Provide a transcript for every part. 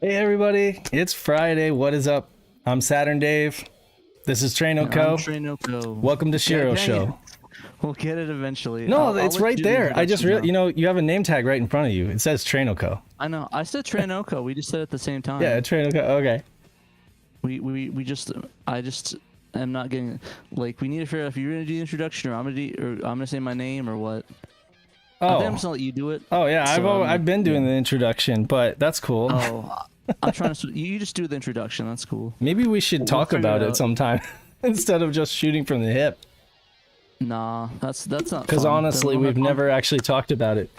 Hey everybody, it's Friday. What is up? I'm Saturn Dave. This is I'm Trainoko. Trainoko. Welcome to God SHIRO dang it. Show. We'll get it eventually. No, I'll it's let you right do the there. I just introduction now. you have a name tag right in front of you. It says Trainoko. I know. I said Trainoko. We just said it at the same time. Yeah, Trainoko. Okay. We just I just am not getting like we need to figure out if you're gonna do the introduction or I'm gonna say my name or what. I think I'm just Oh. gonna let you do it. Oh yeah, So, I've been doing the introduction, but that's cool. Oh, I'm trying to. You just do the introduction. That's cool. Maybe we should We'll talk figure about it it out. sometime instead of just shooting from the hip. Nah, that's not. Because fun. honestly, Then we'll we've have fun- never actually talked about it.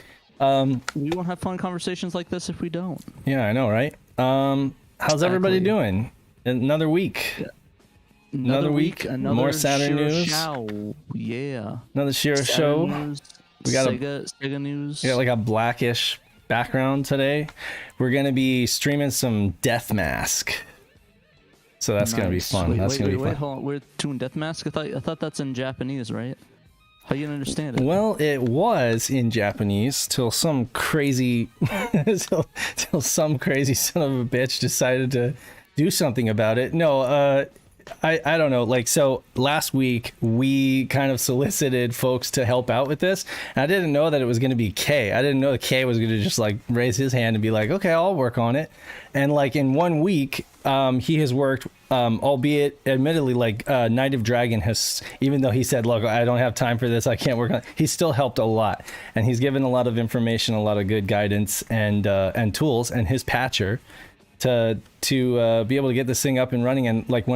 We won't have fun conversations like this if we don't. Yeah, I know, right? How's everybody Exactly. doing? Another week. Another week, another more Saturn SHIRO news. Show. Yeah. Another SHIRO Saturn show. News, We got Sega news. We got like a blackish background today. We're gonna be streaming some Death Mask, so that's gonna be Nice. fun. That's gonna be wait, fun. hold on. We're doing Death Mask. I thought that's in Japanese, right? How you gonna understand it? Well, it was in Japanese till some crazy, till some crazy son of a bitch decided to do something about it. No, I don't know. Like, so last week we kind of solicited folks to help out with this. And I didn't know that it was going to be Kay. I didn't know that Kay was going to just like raise his hand and be like, okay, I'll work on it. And like in 1 week, he has worked, albeit admittedly, like Night of Dragon has, even though he said, look, I don't have time for this, I can't work on it, he's still helped a lot. And he's given a lot of information, a lot of good guidance and tools, and his patcher to be able to get this thing up and running. And like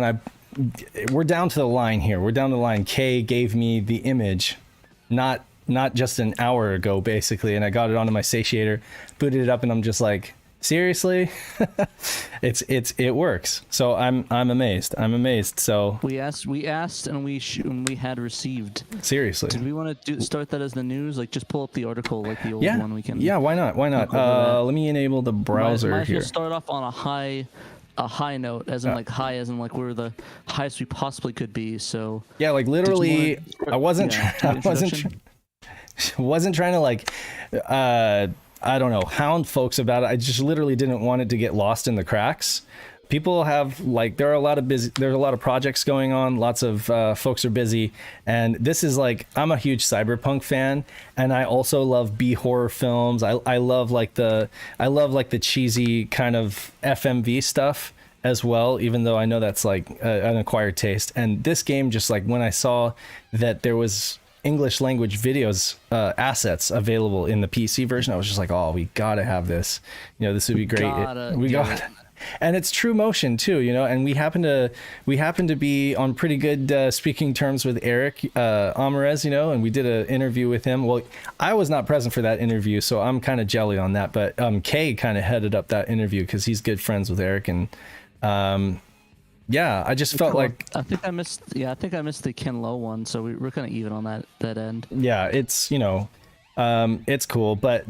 we're down to the line here. We're down to the line. Kay gave me the image, not just an hour ago, basically, and I got it onto my satiator, booted it up, and I'm just like, seriously, it works. So I'm amazed. I'm amazed. So We asked, and we had received. seriously, Did we want to start that as the news? Like, just pull up the article, like the old yeah, one. We can. yeah. Why not? Why not? Cover that. Let me enable the browser might as well here. start off on a high note, as in like high, as in like we're the highest we possibly could be. So Yeah, like literally, I wasn't do the introduction? wasn't trying to like I don't know, hound folks about it. I just literally didn't want it to get lost in the cracks. People have like, there's a lot of projects going on, lots of folks are busy, and this is like, I'm a huge cyberpunk fan, and I also love B horror films. I love like the cheesy kind of FMV stuff as well, even though I know that's like an acquired taste. And this game, just like when I saw that there was English language videos assets available in the PC version, I was just like, oh, we gotta have this. You know, this would be great. We got it. And it's true motion too, you know. And we happen to be on pretty good speaking terms with Eric Amarez, you know. And we did an interview with him. Well, I was not present for that interview, so I'm kind of jelly on that. But Kay kind of headed up that interview because he's good friends with Eric, and yeah, I just felt like, I think I missed. Yeah, I think I missed the Ken Lo one. So we're kind of even on that end. yeah, it's, you know, it's cool, but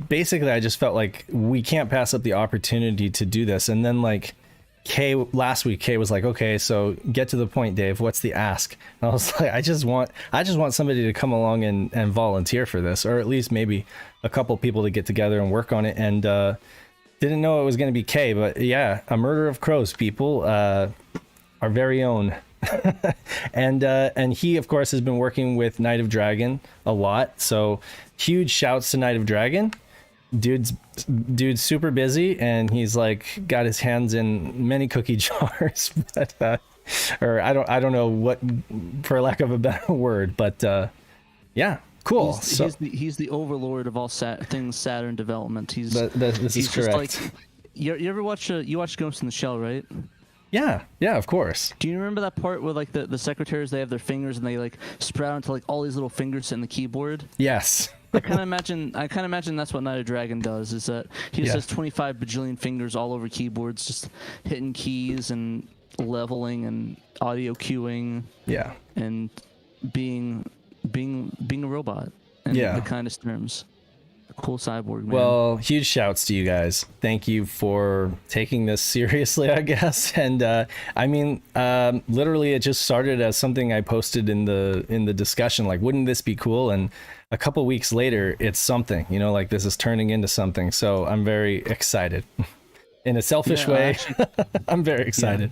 basically I just felt like we can't pass up the opportunity to do this. And then like last week Kay was like, okay, so get to the point, Dave, what's the ask? And I was like, I just want somebody to come along and volunteer for this, or at least maybe a couple people to get together and work on it. And didn't know it was going to be Kay, but yeah, A Murder of Crows, people, our very own. And he of course has been working with Night of Dragon a lot, so huge shouts to Night of Dragon. Dude's super busy, and he's like got his hands in many cookie jars, but or I don't know what, for lack of a better word, but yeah, cool. He's the overlord of all things Saturn development. This is just correct. like, you ever watch you watch Ghost in the Shell, right? Yeah, of course. Do you remember that part where like the secretaries, they have their fingers and they like sprout into like all these little fingers in the keyboard? Yes. I kind of imagine that's what Night of Dragon does. Is that he just has 25 bajillion fingers all over keyboards, just hitting keys and leveling and audio cueing. Yeah. And being a robot. In the kindest terms. Cool cyborg, man. Well, huge shouts to you guys. Thank you for taking this seriously, I guess. And I mean, literally, it just started as something I posted in the discussion. Like, wouldn't this be cool? And a couple weeks later, it's something. You know, like this is turning into something. So I'm very excited. in a selfish way. Actually, I'm very excited.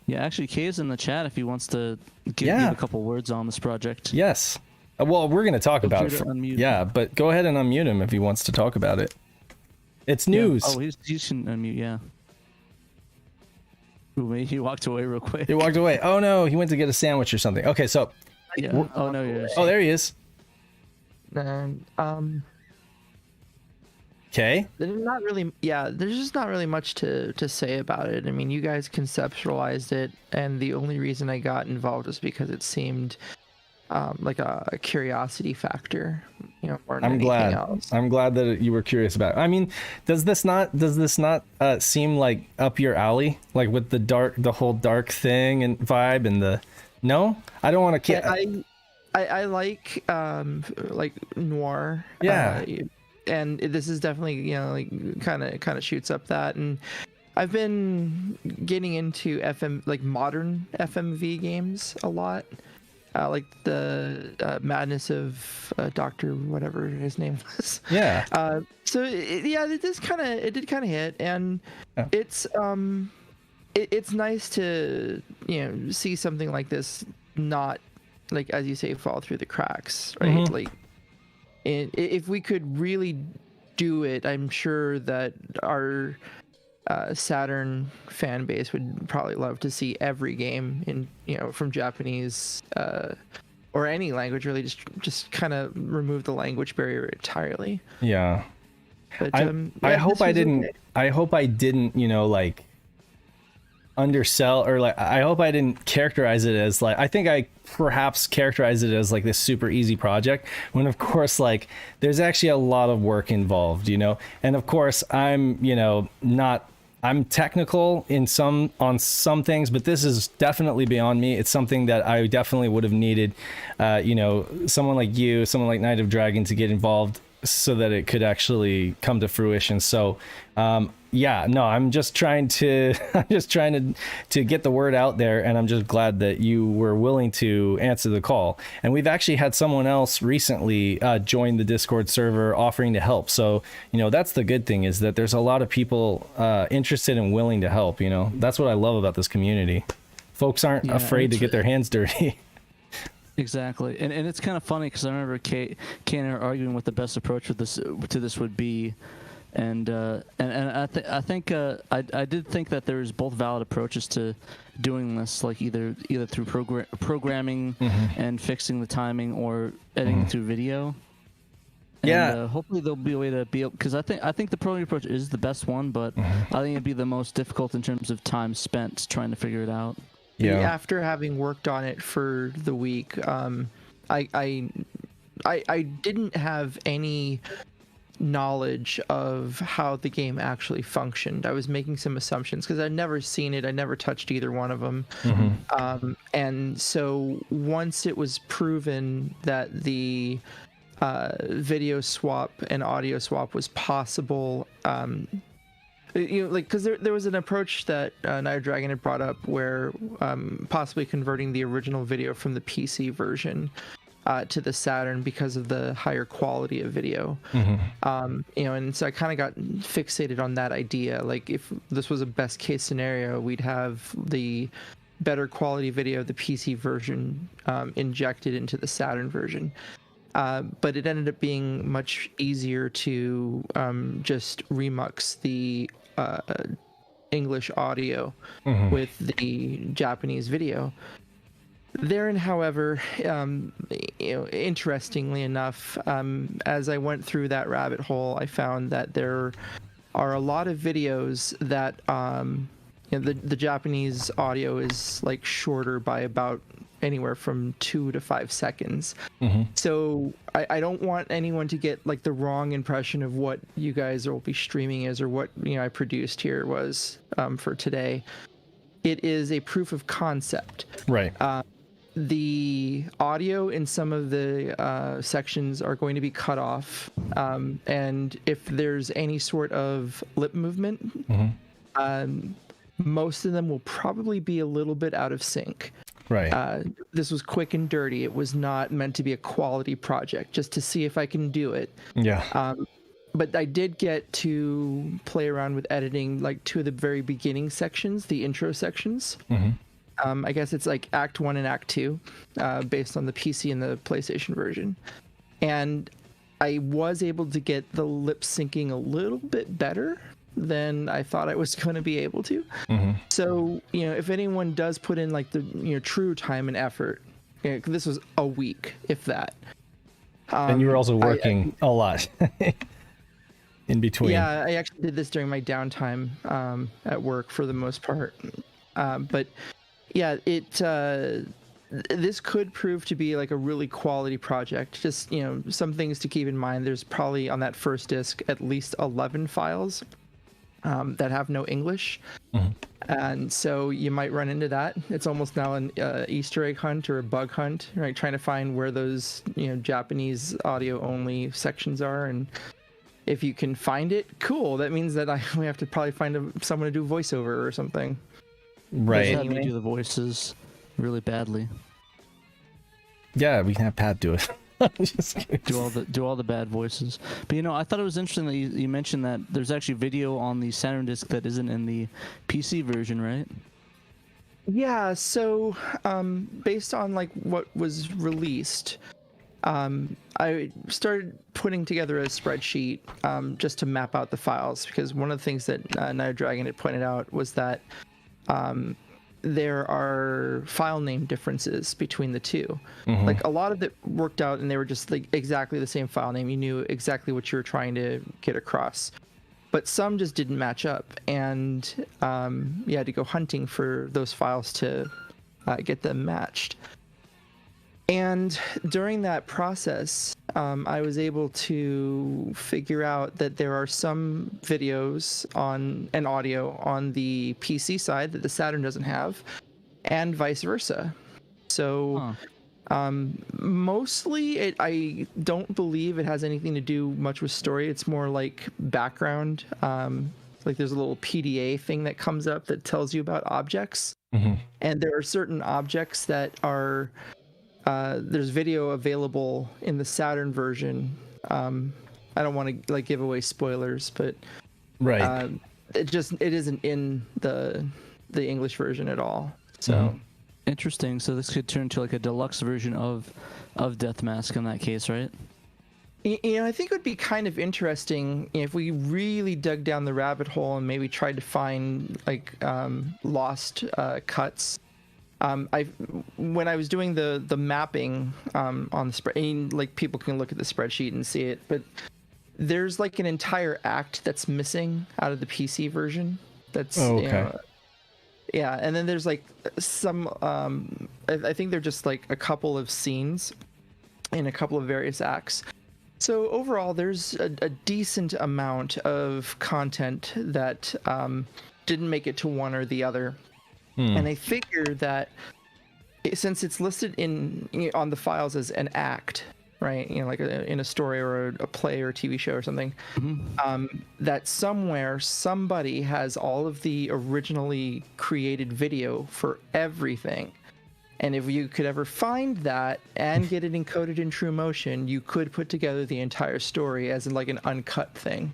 Yeah, actually, Kay's in the chat if he wants to give a couple words on this project. Yes. Well, we're going to talk about it. Yeah, but go ahead and unmute him if he wants to talk about it. It's news. Yeah. Oh, he can unmute, yeah. Ooh, he walked away real quick. He walked away. Oh, no, he went to get a sandwich or something. Okay, so... Yeah. Oh, no, yeah. Oh, there he is. And, Okay. there's not really, there's just not really much to say about it. I mean, you guys conceptualized it, and the only reason I got involved was because it seemed like a curiosity factor, more than anything else. I'm glad that you were curious about it. I mean, does this not seem like up your alley, like with the whole dark thing and vibe and the... No, I don't want to. I like noir. Yeah. And this is definitely kind of shoots up that, and I've been getting into modern FMV games a lot, like the Madness of Doctor whatever his name was. Yeah. So it did kind of hit, and it's nice to see something like this not, like as you say, fall through the cracks, right? Mm-hmm. Like, if we could really do it, I'm sure that our Saturn fan base would probably love to see every game in from Japanese or any language, really, just kind of remove the language barrier entirely. Yeah. But I hope I didn't. Okay. I hope I didn't. Like undersell, or like I hope I didn't characterize it as like, I think I perhaps characterized it as like this super easy project, when of course like there's actually a lot of work involved, and of course I'm I'm technical on some things, but this is definitely beyond me. It's something that I definitely would have needed someone like you, someone like Night of Dragon to get involved so that it could actually come to fruition. So I'm just trying to get the word out there, and I'm just glad that you were willing to answer the call. And we've actually had someone else recently join the Discord server offering to help. So that's the good thing, is that there's a lot of people interested and willing to help. That's what I love about this community. Folks aren't afraid to get their hands dirty. Exactly, and it's kind of funny because I remember Kate and I were arguing what the best approach to this would be, and I think I did think that there's both valid approaches to doing this, like either through programming and fixing the timing, or editing through video. And, hopefully there'll be a way to be able, because I think the programming approach is the best one, but I think it'd be the most difficult in terms of time spent trying to figure it out. Yeah. After having worked on it for the week, I didn't have any knowledge of how the game actually functioned. I was making some assumptions because I'd never seen it. I never touched either one of them. And so once it was proven that the video swap and audio swap was possible, because there was an approach that Night Dragon had brought up where possibly converting the original video from the PC version to the Saturn because of the higher quality of video. And so I kind of got fixated on that idea. Like, if this was a best case scenario, we'd have the better quality video, the PC version, injected into the Saturn version. But it ended up being much easier to just remux the English audio with the Japanese video. Therein, however, interestingly enough, as I went through that rabbit hole, I found that there are a lot of videos that the Japanese audio is like shorter by about anywhere from 2 to 5 seconds. So I don't want anyone to get like the wrong impression of what you guys will be streaming is, or what I produced here was for today. It is a proof of concept. Right. The audio in some of the sections are going to be cut off, and if there's any sort of lip movement, most of them will probably be a little bit out of sync. Right. This was quick and dirty. It was not meant to be a quality project, just to see if I can do it. Yeah. but I did get to play around with editing like two of the very beginning sections, the intro sections. I guess it's like Act 1 and Act 2, based on the PC and the PlayStation version. And I was able to get the lip syncing a little bit better than I thought I was going to be able to. So, if anyone does put in like the true time and effort, this was a week, if that. And you were also working a lot in between. Yeah, I actually did this during my downtime at work for the most part. But yeah, this could prove to be like a really quality project. Just, some things to keep in mind. There's probably on that first disc at least 11 files that have no English. And so you might run into that. It's almost now an Easter egg hunt or a bug hunt, right? Trying to find where those, Japanese audio only sections are. And if you can find it, cool. That means that we have to probably find someone to do voiceover or something. Right. Have me do the voices really badly. Yeah, we can have Pat do it. Just kidding. Do all the bad voices. But I thought it was interesting that you mentioned that there's actually video on the Saturn disc that isn't in the PC version, right? Yeah, so based on like what was released, I started putting together a spreadsheet just to map out the files, because one of the things that Night Dragon had pointed out was that there are file name differences between the two. Like a lot of it worked out and they were just like exactly the same file name. You knew exactly what you were trying to get across, but some just didn't match up, and you had to go hunting for those files to get them matched. And during that process, I was able to figure out that there are some videos and audio on the PC side that the Saturn doesn't have, and vice versa. So mostly I don't believe it has anything to do much with story. It's more like background. Like there's a little PDA thing that comes up that tells you about objects. And there are certain objects that are... there's video available in the Saturn version. I don't want to like give away spoilers, but right, it isn't in the English version at all. So interesting. So this could turn to like a deluxe version of Death Mask in that case, right? I think it would be kind of interesting if we really dug down the rabbit hole and maybe tried to find like lost cuts. When I was doing the mapping on the spread, like people can look at the spreadsheet and see it, but there's like an entire act that's missing out of the PC version. That's yeah, and then there's like some I think they're just like a couple of scenes in a couple of various acts. So overall, there's a decent amount of content that didn't make it to one or the other. And I figure that since it's listed on the files as an act, right? Like in a story or a play or a TV show or something, that somewhere somebody has all of the originally created video for everything. And if you could ever find that and get it encoded in True Motion, you could put together the entire story as in like an uncut thing.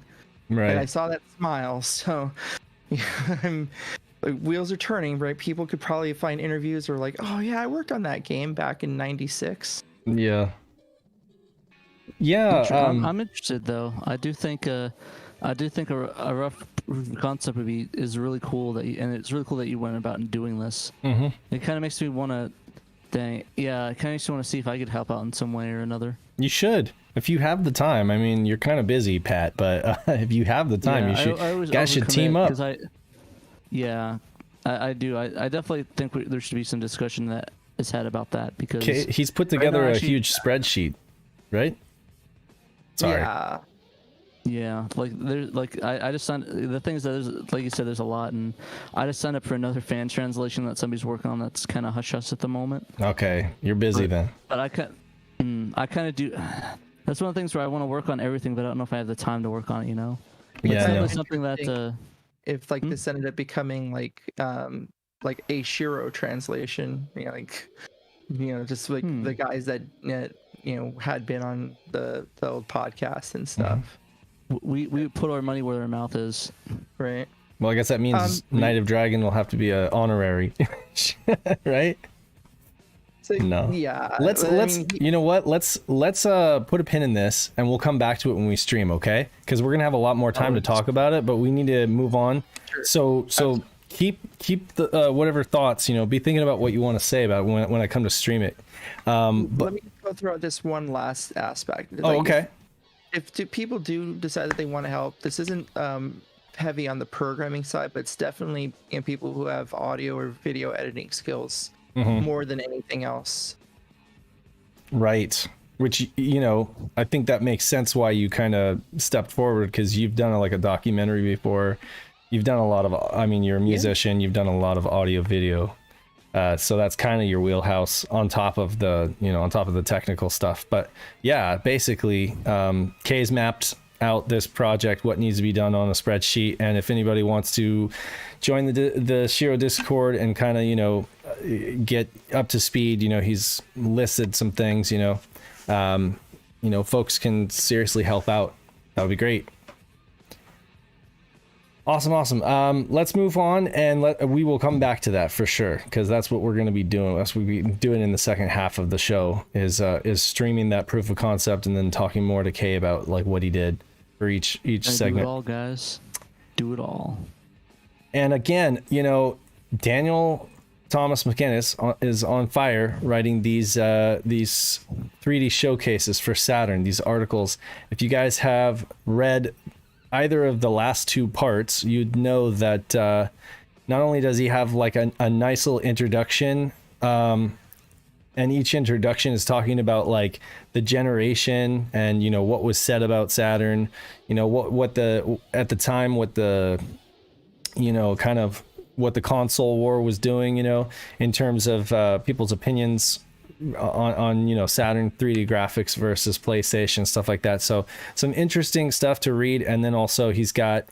Right. And I saw that smile, so like, wheels are turning, right? People could probably find interviews or like, oh yeah, I worked on that game back in '96. Yeah. I'm interested though. I do think a rough concept is really cool and it's really cool that you went about and doing this. It kind of makes me want to. It kind of makes me want to see if I could help out in some way or another. You should, if you have the time. I mean, you're kind of busy, Pat, but if you have the time, you should. Guys should team up. I do. I definitely think there should be some discussion that is had about that, because he's put together a huge spreadsheet, right? Sorry. Yeah, I just signed. The thing is that there's, like you said, there's a lot, and I just signed up for another fan translation that somebody's working on. That's kind of hush hush at the moment. Okay, you're busy then. But I kind of do. That's one of the things where I want to work on everything, but I don't know if I have the time to work on it. Yeah. It's something that. If like this ended up becoming like a SHIRO translation, just like the guys that had been on the old podcast and stuff. we put our money where our mouth is. Right. Well, I guess that means Night of Dragon will have to be a honorary, right? So, No. Yeah. Let's you know what? Let's put a pin in this, and we'll come back to it when we stream, okay? Because we're gonna have a lot more time to talk about it, but we need to move on. Sure. So keep the whatever thoughts, be thinking about what you want to say about it when I come to stream it. But let me go through this one last aspect. oh, okay. If people do decide that they want to help, this isn't heavy on the programming side, but it's definitely people who have audio or video editing skills more than anything else. Right. Which, I think that makes sense why you kind of stepped forward, because you've done like a documentary before. You've done a lot of, you're a musician, you've done a lot of audio video. So that's kind of your wheelhouse on top of the technical stuff. But yeah, basically, Kay's mapped out this project, what needs to be done on a spreadsheet. And if anybody wants to join the SHIRO Discord and kind of, get up to speed, he's listed some things, folks can seriously help out. That would be great. Awesome. Let's move on, and we will come back to that for sure, because that's what we're going to be doing. That's what we'll be doing in the second half of the show is streaming that proof of concept, and then talking more to Kay about like what he did for each segment. Do it all, guys. Do it all. And again, Daniel Thomas McInnes is on fire writing these 3D showcases for Saturn. These articles. If you guys have read either of the last two parts, you'd know that not only does he have like a nice little introduction, and each introduction is talking about like the generation and what was said about Saturn, what the at the time, what the kind of what the console war was doing, in terms of people's opinions on Saturn 3D graphics versus PlayStation, stuff like that. So some interesting stuff to read. And then also he's got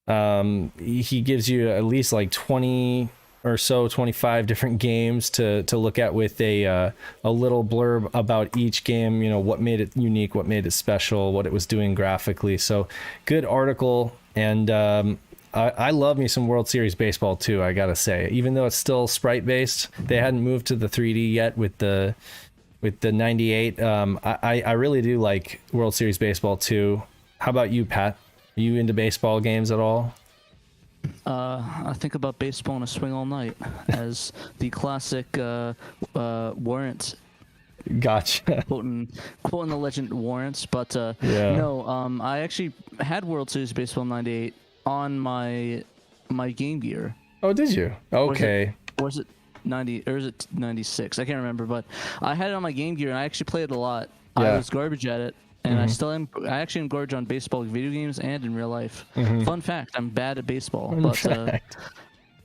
he gives you at least like 20 or so 25 different games to look at with a little blurb about each game, what made it unique, what made it special, what it was doing graphically. So good article. And I love me some World Series baseball too, I gotta say. Even though it's still sprite based, they hadn't moved to the 3D yet with the 98. I really do like World Series baseball too. How about you, Pat? Are you into baseball games at all? I think about baseball and a swing all night, as the classic Warrant. Gotcha. Quoting the legend Warrants, but yeah. No, I actually had World Series baseball '98 on my Game Gear. Oh, did you? Okay. Was it 90 or is it 96? I can't remember, but I had it on my Game Gear and I actually played it a lot. Yeah. I was garbage at it, and I still am. I actually am garbage on baseball video games and in real life. Fun fact: I'm bad at baseball, but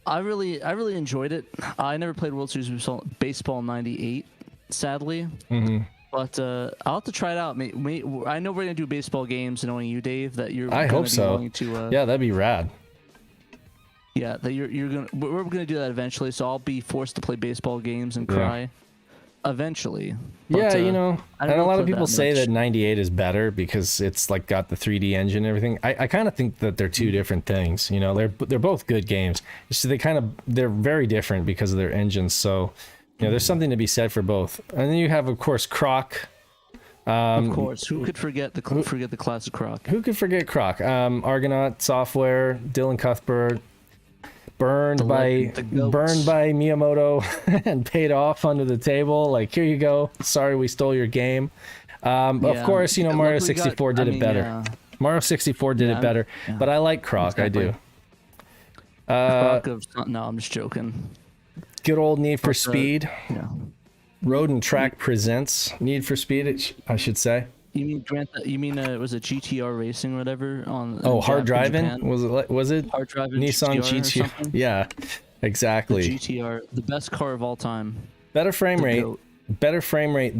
I really enjoyed it. I never played World Series baseball '98, sadly. But I'll have to try it out. I know we're gonna do baseball games, knowing you, Dave. That you're. I hope so. Willing to, yeah, that'd be rad. Yeah, that you're gonna. We're gonna do that eventually. So I'll be forced to play baseball games and cry. Eventually. But, and a lot of people say much. that 98 is better because it's like got the 3D engine and everything. I kind of think that they're two different things. They're both good games. So they're very different because of their engines. So. There's something to be said for both. And then you have, of course, Croc. Of course. Who could forget the classic Croc? Who could forget Croc? Argonaut Software, Dylan Cuthbert, burned by Miyamoto and paid off under the table. Like, here you go. Sorry we stole your game. Of course, Mario 64 did it better. Mario 64 did it better. Yeah. But I like Croc. Exactly. I do. No, I'm just joking. Good old Need for Speed. Yeah. Road and Track presents Need for Speed, I should say. You mean was it GTR Racing or whatever on? Hard driving? Was it? Hard driving. Nissan GTR. Yeah, exactly. The GTR, the best car of all time. Better frame rate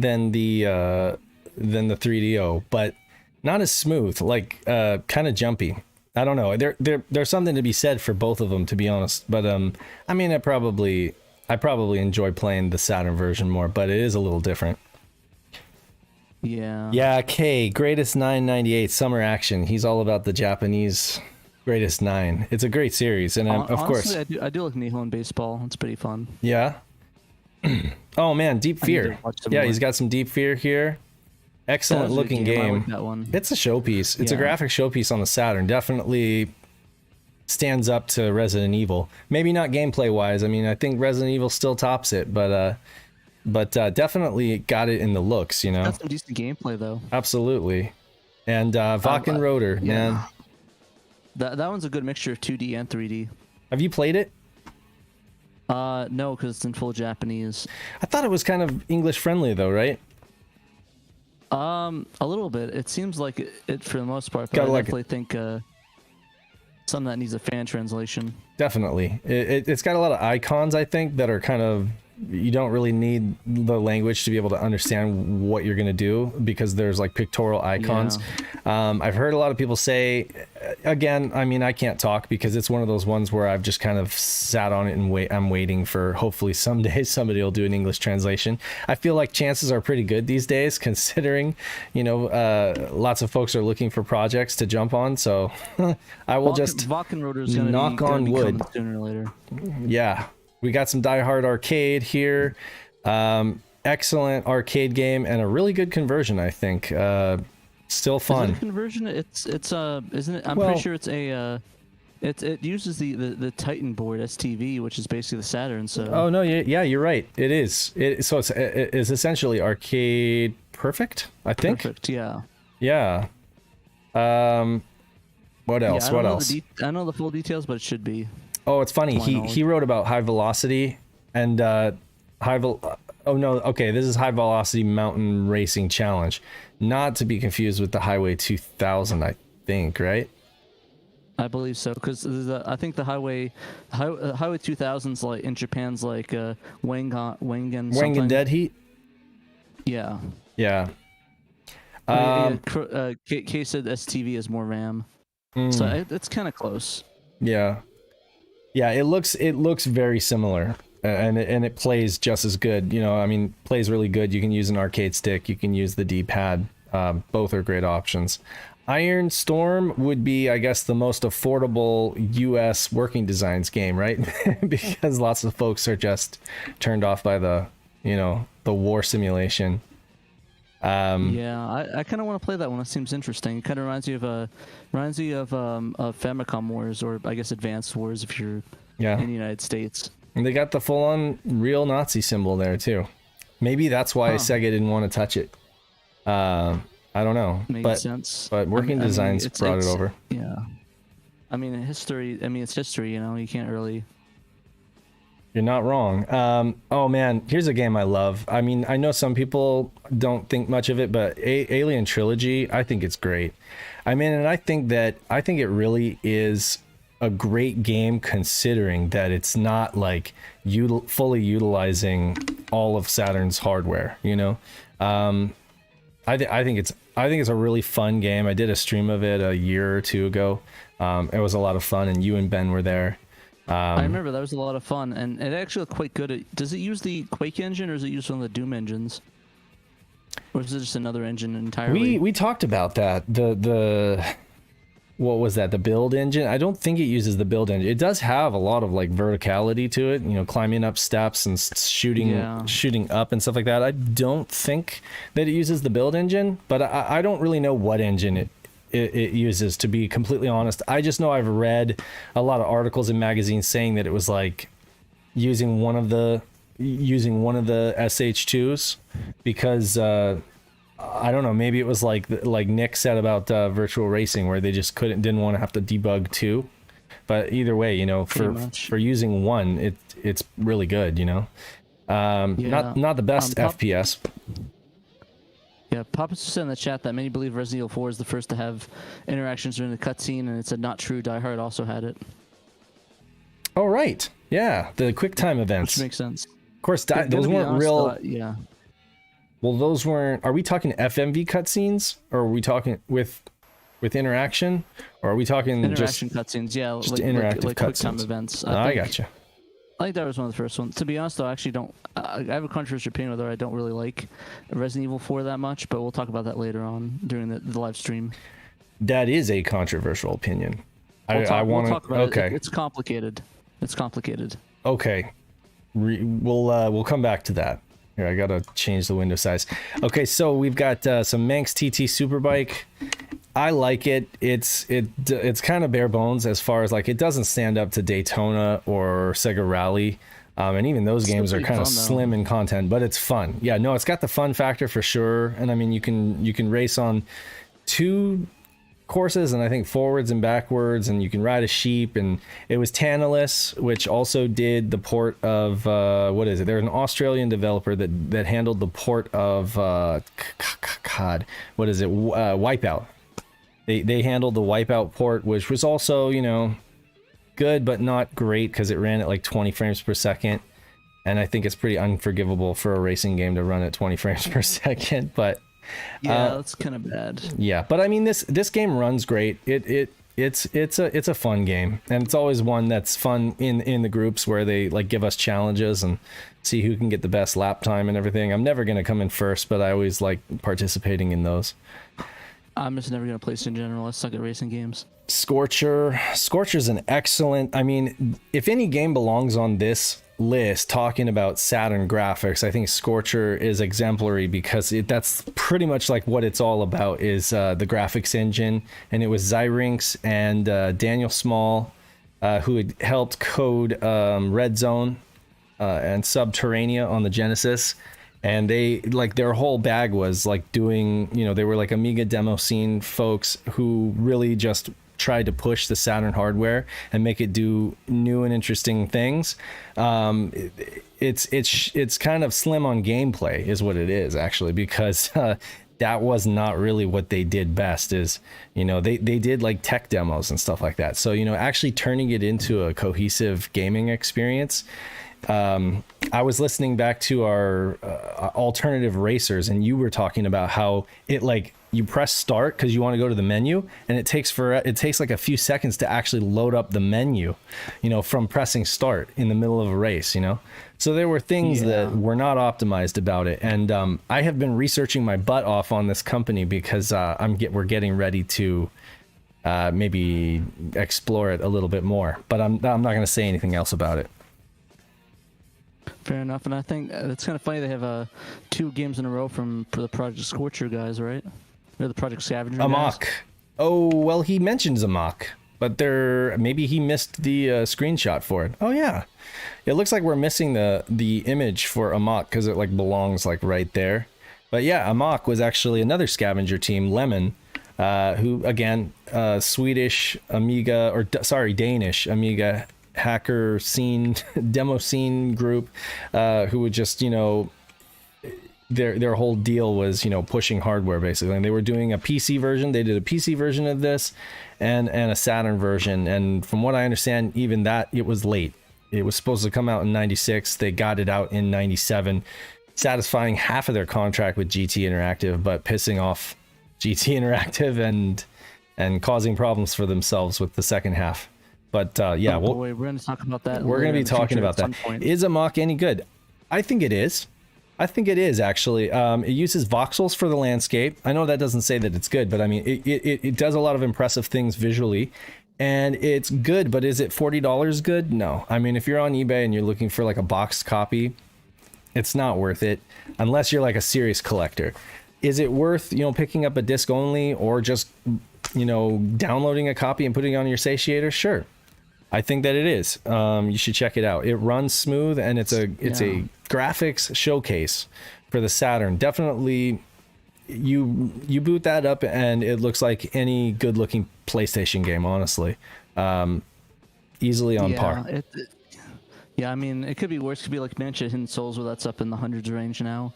than the 3DO, but not as smooth. Like kind of jumpy. I don't know. There's something to be said for both of them, to be honest. But I probably enjoy playing the Saturn version more, but it is a little different. Yeah. Yeah, K, Greatest 998, Summer Action. He's all about the Japanese Greatest 9. It's a great series, and of course... Honestly, I do like Nihon Baseball. It's pretty fun. Yeah? Oh, man, Deep I need to Fear. watch some Yeah, more. he's got some Deep Fear here. Excellent That was a looking good I game. like that one. It's a showpiece. It's a Yeah. graphic showpiece on the Saturn. Definitely stands up to Resident Evil. Maybe not gameplay wise. I mean, I think Resident Evil still tops it, but definitely got it in the looks, you know. That's some decent gameplay though. Absolutely. And Vakken Rotor, yeah. man. That one's a good mixture of 2D and 3D. Have you played it? No, because it's in full Japanese. I thought it was kind of English friendly though, right? A little bit. It seems like it for the most part, but Gotta I like definitely think something that needs a fan translation. Definitely. It's got a lot of icons, I think, that are kind of... You don't really need the language to be able to understand what you're going to do because there's like pictorial icons. I've heard a lot of people say, again, I mean, I can't talk because it's one of those ones where I've just kind of sat on it and I'm waiting for hopefully someday somebody will do an English translation. I feel like chances are pretty good these days considering, you know, lots of folks are looking for projects to jump on. So I will Vakken Rotor is going knock to on be wood. coming sooner or later. Yeah. We got some Die Hard Arcade here. Excellent arcade game and a really good conversion, I think. Still fun. Is it a conversion? It's isn't it? I'm Well- pretty sure it's a it uses the Titan board STV, which is basically the Saturn. So Oh no, yeah, you're right. It is. So it's essentially arcade perfect, I think. perfect. Yeah. Yeah. What else? Yeah, I don't What know else? I don't know the full details, but it should be. Oh, it's funny. to my He knowledge. wrote about high velocity and oh no, okay, this is high velocity mountain racing challenge. Not to be confused with the Highway 2000, I think, right? I believe so, because I think the Highway 2000's like in Japan's like Wangan Wangan something. Dead Heat? Yeah. Yeah. Kay said STV is more RAM, mm, so it's kind of close. yeah. Yeah, it looks very similar. And it plays just as good. You know, I mean, plays really good. You can use an arcade stick. You can use the D-pad. Both are great options. Iron Storm would be, I guess, the most affordable U.S. working designs game, right? Because lots of folks are just turned off by the war simulation. Yeah, I kind of want to play that one. It seems interesting. It kind of reminds you of Famicom Wars, or I guess Advanced Wars if you're Yeah. in the United States. And they got the full-on real Nazi symbol there too. Maybe that's why Sega didn't want to touch it. I don't know. Makes sense. But Working Designs it's brought it over. Yeah. I mean, history. I mean, it's history. You know, you can't really. You're not wrong. Oh man, here's a game I love. I mean, I know some people don't think much of it, but Alien Trilogy, I think it's great. I mean, and I think it really is a great game considering that it's not like fully utilizing all of Saturn's hardware, you know. I think it's a really fun game. I did a stream of it a year or two ago. It was a lot of fun, and you and Ben were there. I remember that was a lot of fun, and it actually looked quite good. Does it use the Quake engine, or is it use one of the Doom engines, or is it just another engine entirely? We talked about that. The what was that? The build engine? I don't think it uses the build engine. It does have a lot of like verticality to it, you know, climbing up steps and shooting up and stuff like that. I don't think that it uses the build engine, but I don't really know what engine it uses, to be completely honest. I just know I've read a lot of articles in magazines saying that it was like using one of the SH2s because I don't know, maybe it was like Nick said about virtual racing, where they just didn't want to have to debug two. But either way, you know, for using one, it's really good, you know. Not the best FPS. Yeah, Papa just said in the chat that many believe Resident Evil 4 is the first to have interactions during the cutscene, and it said not true. Die Hard also had it. Oh right, yeah, the QuickTime events. Which makes sense. Of course, those weren't real. Yeah. Well, those weren't. Are we talking FMV cutscenes, or are we talking with interaction, or are we talking interaction cutscenes? Yeah, just interactive like cutscenes? QuickTime events. I gotcha. I think that was one of the first ones. To be honest, though, I actually don't. I have a controversial opinion whether I don't really like Resident Evil 4 that much, but we'll talk about that later on during the live stream. That is a controversial opinion. I want to. Okay. It's complicated. It's complicated. Okay. We'll come back to that. Here, I gotta change the window size. Okay, so we've got some Manx TT Superbike. I like it. It's kind of bare bones as far as like it doesn't stand up to Daytona or Sega Rally, and even those games are kind of slim in content, but it's fun. Yeah, no, it's got the fun factor for sure. And I mean, you can race on 2 courses, and I think forwards and backwards, and you can ride a sheep. And it was Tantalus, which also did the port of what is it? There's an Australian developer that handled the port of God, what is it? Wipeout. They handled the Wipeout port, which was also, you know, good but not great because it ran at like 20 frames per second, and I think it's pretty unforgivable for a racing game to run at 20 frames per second. But yeah, that's kind of bad. Yeah, but I mean, this game runs great. It's a fun game, and it's always one that's fun in the groups where they like give us challenges and see who can get the best lap time and everything. I'm never gonna come in first, but I always like participating in those. I'm just never gonna place in general. I suck at racing games. Scorcher's an excellent. I mean, if any game belongs on this list talking about Saturn graphics, I think Scorcher is exemplary because that's pretty much like what it's all about is the graphics engine. And it was Zyrinx and Daniel Small who had helped code Red Zone and Subterranea on the Genesis. And they like their whole bag was like doing, you know, they were like Amiga demo scene folks who really just tried to push the Saturn hardware and make it do new and interesting things. It's kind of slim on gameplay is what it is actually, because that was not really what they did best. Is, you know, they did like tech demos and stuff like that. So, you know, actually turning it into a cohesive gaming experience. I was listening back to our alternative racers, and you were talking about how it like you press start because you want to go to the menu, and it takes like a few seconds to actually load up the menu, you know, from pressing start in the middle of a race, you know. So there were things that were not optimized about it, and I have been researching my butt off on this company because we're getting ready to maybe explore it a little bit more, but I'm not going to say anything else about it. Fair enough, and I think it's kind of funny they have 2 games in a row for the Project Scorcher guys, right? Or the Project Scavenger Amok. guys. Oh, well, he mentions Amok, but maybe he missed the screenshot for it. Oh yeah, it looks like we're missing the image for Amok because it like belongs like right there. But yeah, Amok was actually another scavenger team, Lemon, who again, Swedish Amiga Danish Amiga hacker scene demo scene group who would just, you know, their whole deal was, you know, pushing hardware basically, and they were doing a PC version. They did a PC version of this and a Saturn version, and from what I understand, even that it was late. It was supposed to come out in 96. They got it out in 97, satisfying half of their contract with GT Interactive, but pissing off GT Interactive and causing problems for themselves with the second half. But yeah, we're going to talk about that. We're going to be talking about that. Is Amok any good? I think it is. I think it is actually. It uses voxels for the landscape. I know that doesn't say that it's good, but I mean, it does a lot of impressive things visually, and it's good. But is it $40 good? No. I mean, if you're on eBay and you're looking for like a boxed copy, it's not worth it unless you're like a serious collector. Is it worth, you know, picking up a disc only or just, you know, downloading a copy and putting it on your satiator? Sure. I think that it is. You should check it out. It runs smooth, and it's a graphics showcase for the Saturn. Definitely, you boot that up, and it looks like any good-looking PlayStation game. Honestly, easily on par. I mean, it could be worse. It could be like Mansion Hidden Souls, where that's up in the hundreds range now.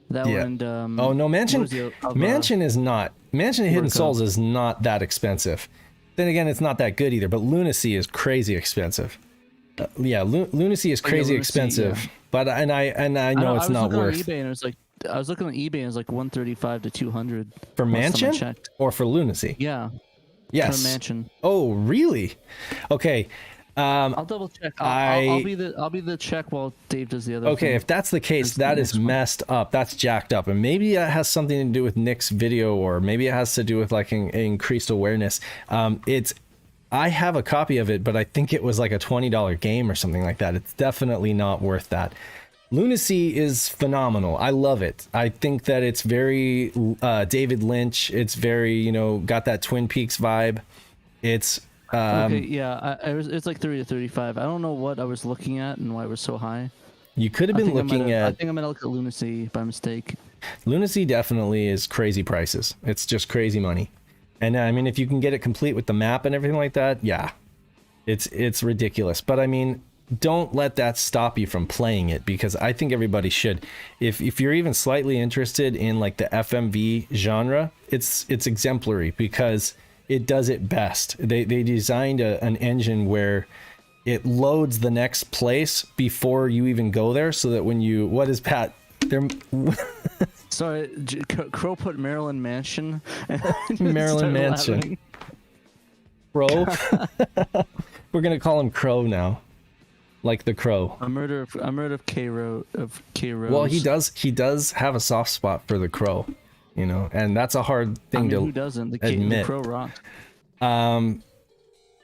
That one. And, oh no, Mansion is not. Mansion Hidden Souls is not that expensive. Then again, it's not that good either, but Lunacy is crazy expensive. Lunacy is crazy expensive, yeah. But I know it's not worth. I was looking on eBay and it was like 135 to 200 for Mansion or for Lunacy. Yeah. Yes. For Mansion. Oh, really? Okay. I'll double check. I'll be the check while Dave does the other. Okay, thing. if that's the case, that is messed up. That's jacked up, and maybe that has something to do with Nick's video, or maybe it has to do with like an increased awareness. I have a copy of it, but I think it was like a $20 game or something like that. It's definitely not worth that. Lunacy is phenomenal. I love it. I think that it's very David Lynch. It's very, got that Twin Peaks vibe. It's okay, yeah, it's like 30 to 35. I don't know what I was looking at and why it was so high. You could have been looking at... I think I'm going to look at Lunacy by mistake. Lunacy definitely is crazy prices. It's just crazy money. And I mean, if you can get it complete with the map and everything like that, yeah, it's ridiculous. But I mean, don't let that stop you from playing it, because I think everybody should. If you're even slightly interested in like the FMV genre, it's exemplary because it does it best. They designed an engine where it loads the next place before you even go there, so that when you... What is Pat? They're... Sorry, Crow put Maryland Mansion. Maryland Mansion. Crow? We're going to call him Crow now. Like the Crow. A murder of K-Rose. Well, he does have a soft spot for the Crow. And that's a hard thing to who doesn't? admit. The Crow rocks.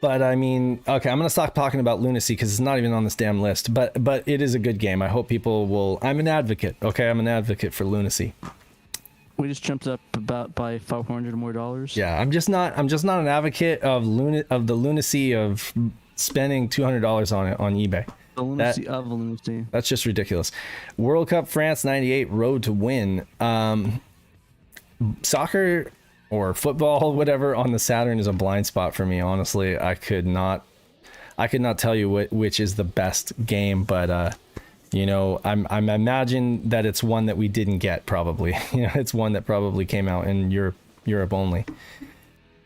But I mean, okay, I'm gonna stop talking about Lunacy because it's not even on this damn list. But it is a good game. I hope people will. I'm an advocate. Okay, I'm an advocate for Lunacy. We just jumped up by $500 more. Yeah, I'm just not an advocate of the lunacy of spending $200 on it on eBay. The lunacy of lunacy. That's just ridiculous. World Cup France '98 Road to Win. Soccer or football, whatever, on the Saturn is a blind spot for me. Honestly, I could not tell you which is the best game, but I'm imagine that it's one that we didn't get probably. It's one that probably came out in Europe only.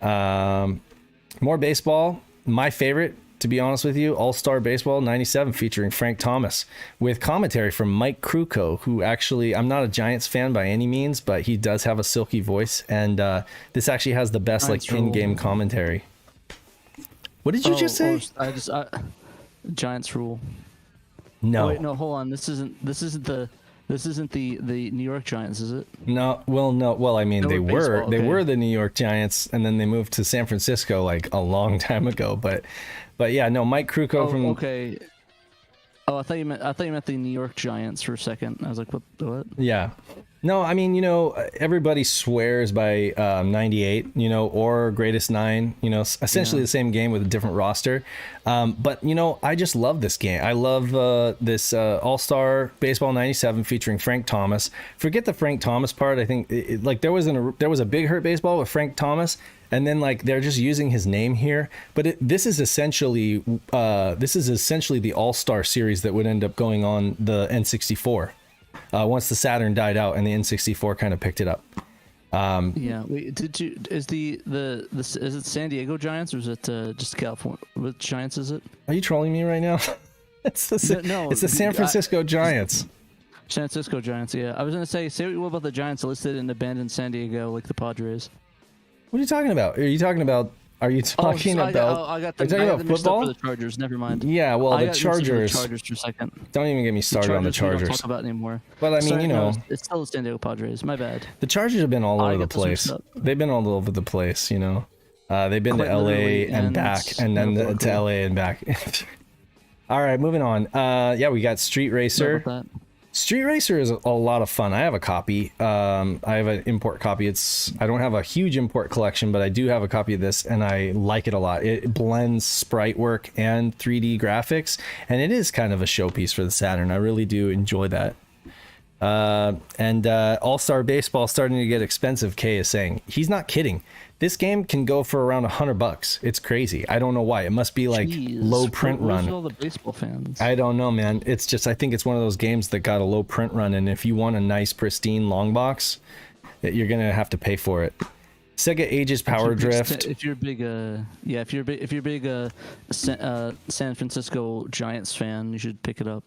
More baseball. My favorite, to be honest with you, All-Star Baseball 97 featuring Frank Thomas with commentary from Mike Krukow, who actually, I'm not a Giants fan by any means, but he does have a silky voice, and this actually has the best Giants in-game commentary. What did you just say? Giants rule. No. Oh, wait, no, hold on. This isn't the New York Giants, is it? No. Well, I mean, they were the New York Giants, and then they moved to San Francisco like a long time ago, but yeah, no, Mike Krukow from... Okay. Oh, I thought you meant the New York Giants for a second. I was like, what? Yeah. No, I mean, everybody swears by 98, or Greatest Nine, essentially the same game with a different roster. But, I just love this game. I love this All-Star Baseball 97 featuring Frank Thomas. Forget the Frank Thomas part. I think there was a Big Hurt Baseball with Frank Thomas, and then they're just using his name here. But this is essentially the All-Star series that would end up going on the N64. Once the Saturn died out and the N64 kind of picked it up. Yeah. Wait, is it San Diego Giants or is it just California? What Giants is it? Are you trolling me right now? It's the San Francisco Giants. San Francisco Giants, yeah. I was gonna say what you will about the Giants listed in abandoned San Diego, like the Padres. What are you talking about? Are you talking about football? For the Chargers. Never mind. Yeah, well, the Chargers. Chargers for a second. Don't even get me started on the Chargers. We don't talk about anymore. But I mean, it's still the San Diego Padres. My bad. The Chargers have been all over the place. They've been all over the place. They've been to LA and back, and then to LA and back. All right, moving on. Yeah, we got Street Racer. Street Racer is a lot of fun. I have a copy. I have an import copy. I don't have a huge import collection, but I do have a copy of this, and I like it a lot. It blends sprite work and 3D graphics, and it is kind of a showpiece for the Saturn. I really do enjoy that. And All-Star Baseball starting to get expensive, Kay is saying. He's not kidding. This game can go for around $100. It's crazy. I don't know why. It must be low print run. All the baseball fans? I don't know, man. It's just, I think it's one of those games that got a low print run, and if you want a nice pristine long box, you're gonna have to pay for it. Sega Ages Power Drift. If you're big, San Francisco Giants fan, you should pick it up.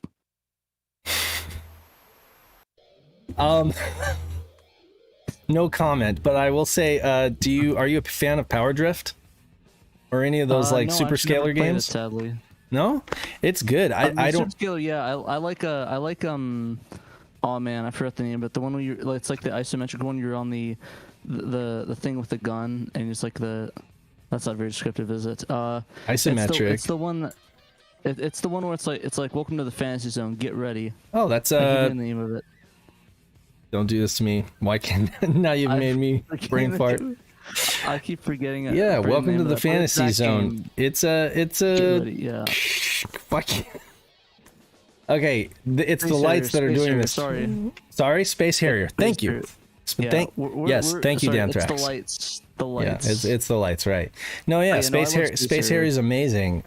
No comment, but I will say, are you a fan of Power Drift? Or any of those no, super scalar games? Sadly. No, it's good. I I Super don't. Scale, yeah, I like oh man, I forgot the name, but the one where you're, it's like the isometric one. You're on the thing with the gun, and it's like that's not very descriptive, is it? Isometric. It's the one. It's the one where it's like welcome to the fantasy zone. Get ready. Oh, that's I keep forgetting the name of it. Don't do this to me. Why can't now you've made me brain fart? I keep forgetting it. Yeah, welcome to the fantasy zone. Game. It's a Yeah. fuck. Okay, it's the lights that are doing this. Sorry, Space Harrier. Thank you. Yeah, Thank you, Danthrax. It's the lights. The lights. Yeah, it's the lights, right? No, yeah, Space Harrier is amazing.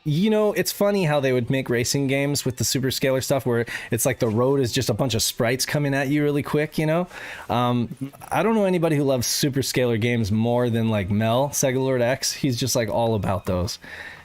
You know, it's funny how they would make racing games with the super scalar stuff where it's like the road is just a bunch of sprites coming at you really quick, you know? I don't know anybody who loves super scalar games more than like Mel, Sega Lord X. He's just like all about those.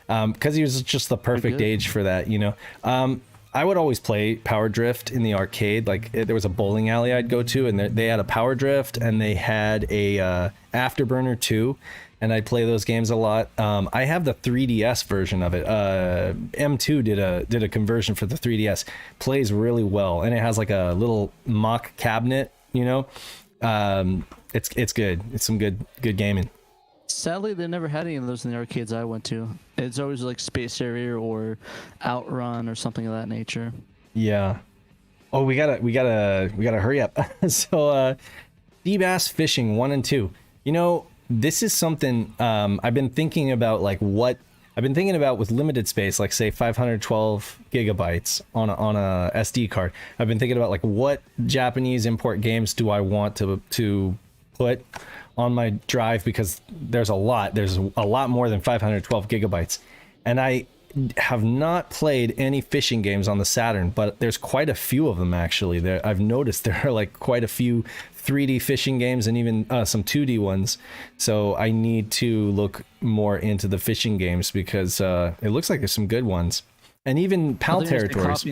Because he was just the perfect age for that, you know? I would always play Power Drift in the arcade. Like there was a bowling alley I'd go to, and they had a Power Drift, and they had a Afterburner 2. And I play those games a lot. I have the 3DS version of it. M2 did a conversion for the 3DS. Plays really well, and it has like a little mock cabinet. You know, it's good. It's some good gaming. Sadly, they never had any of those in the arcades I went to. It's always like Space Harrier or Outrun or something of that nature. Yeah. Oh, we gotta hurry up. So, D-Bass Fishing 1 and 2. You know, this is something I've been thinking about, like what I've been thinking about with limited space, like say 512 gigabytes on a SD card. I've been thinking about like what Japanese import games do I want to put on my drive, because there's a lot more than 512 gigabytes, and I have not played any fishing games on the Saturn, but there's quite a few of them actually. I've noticed there are like quite a few 3D fishing games and even some 2D ones. So I need to look more into the fishing games because it looks like there's some good ones, and even PAL territories.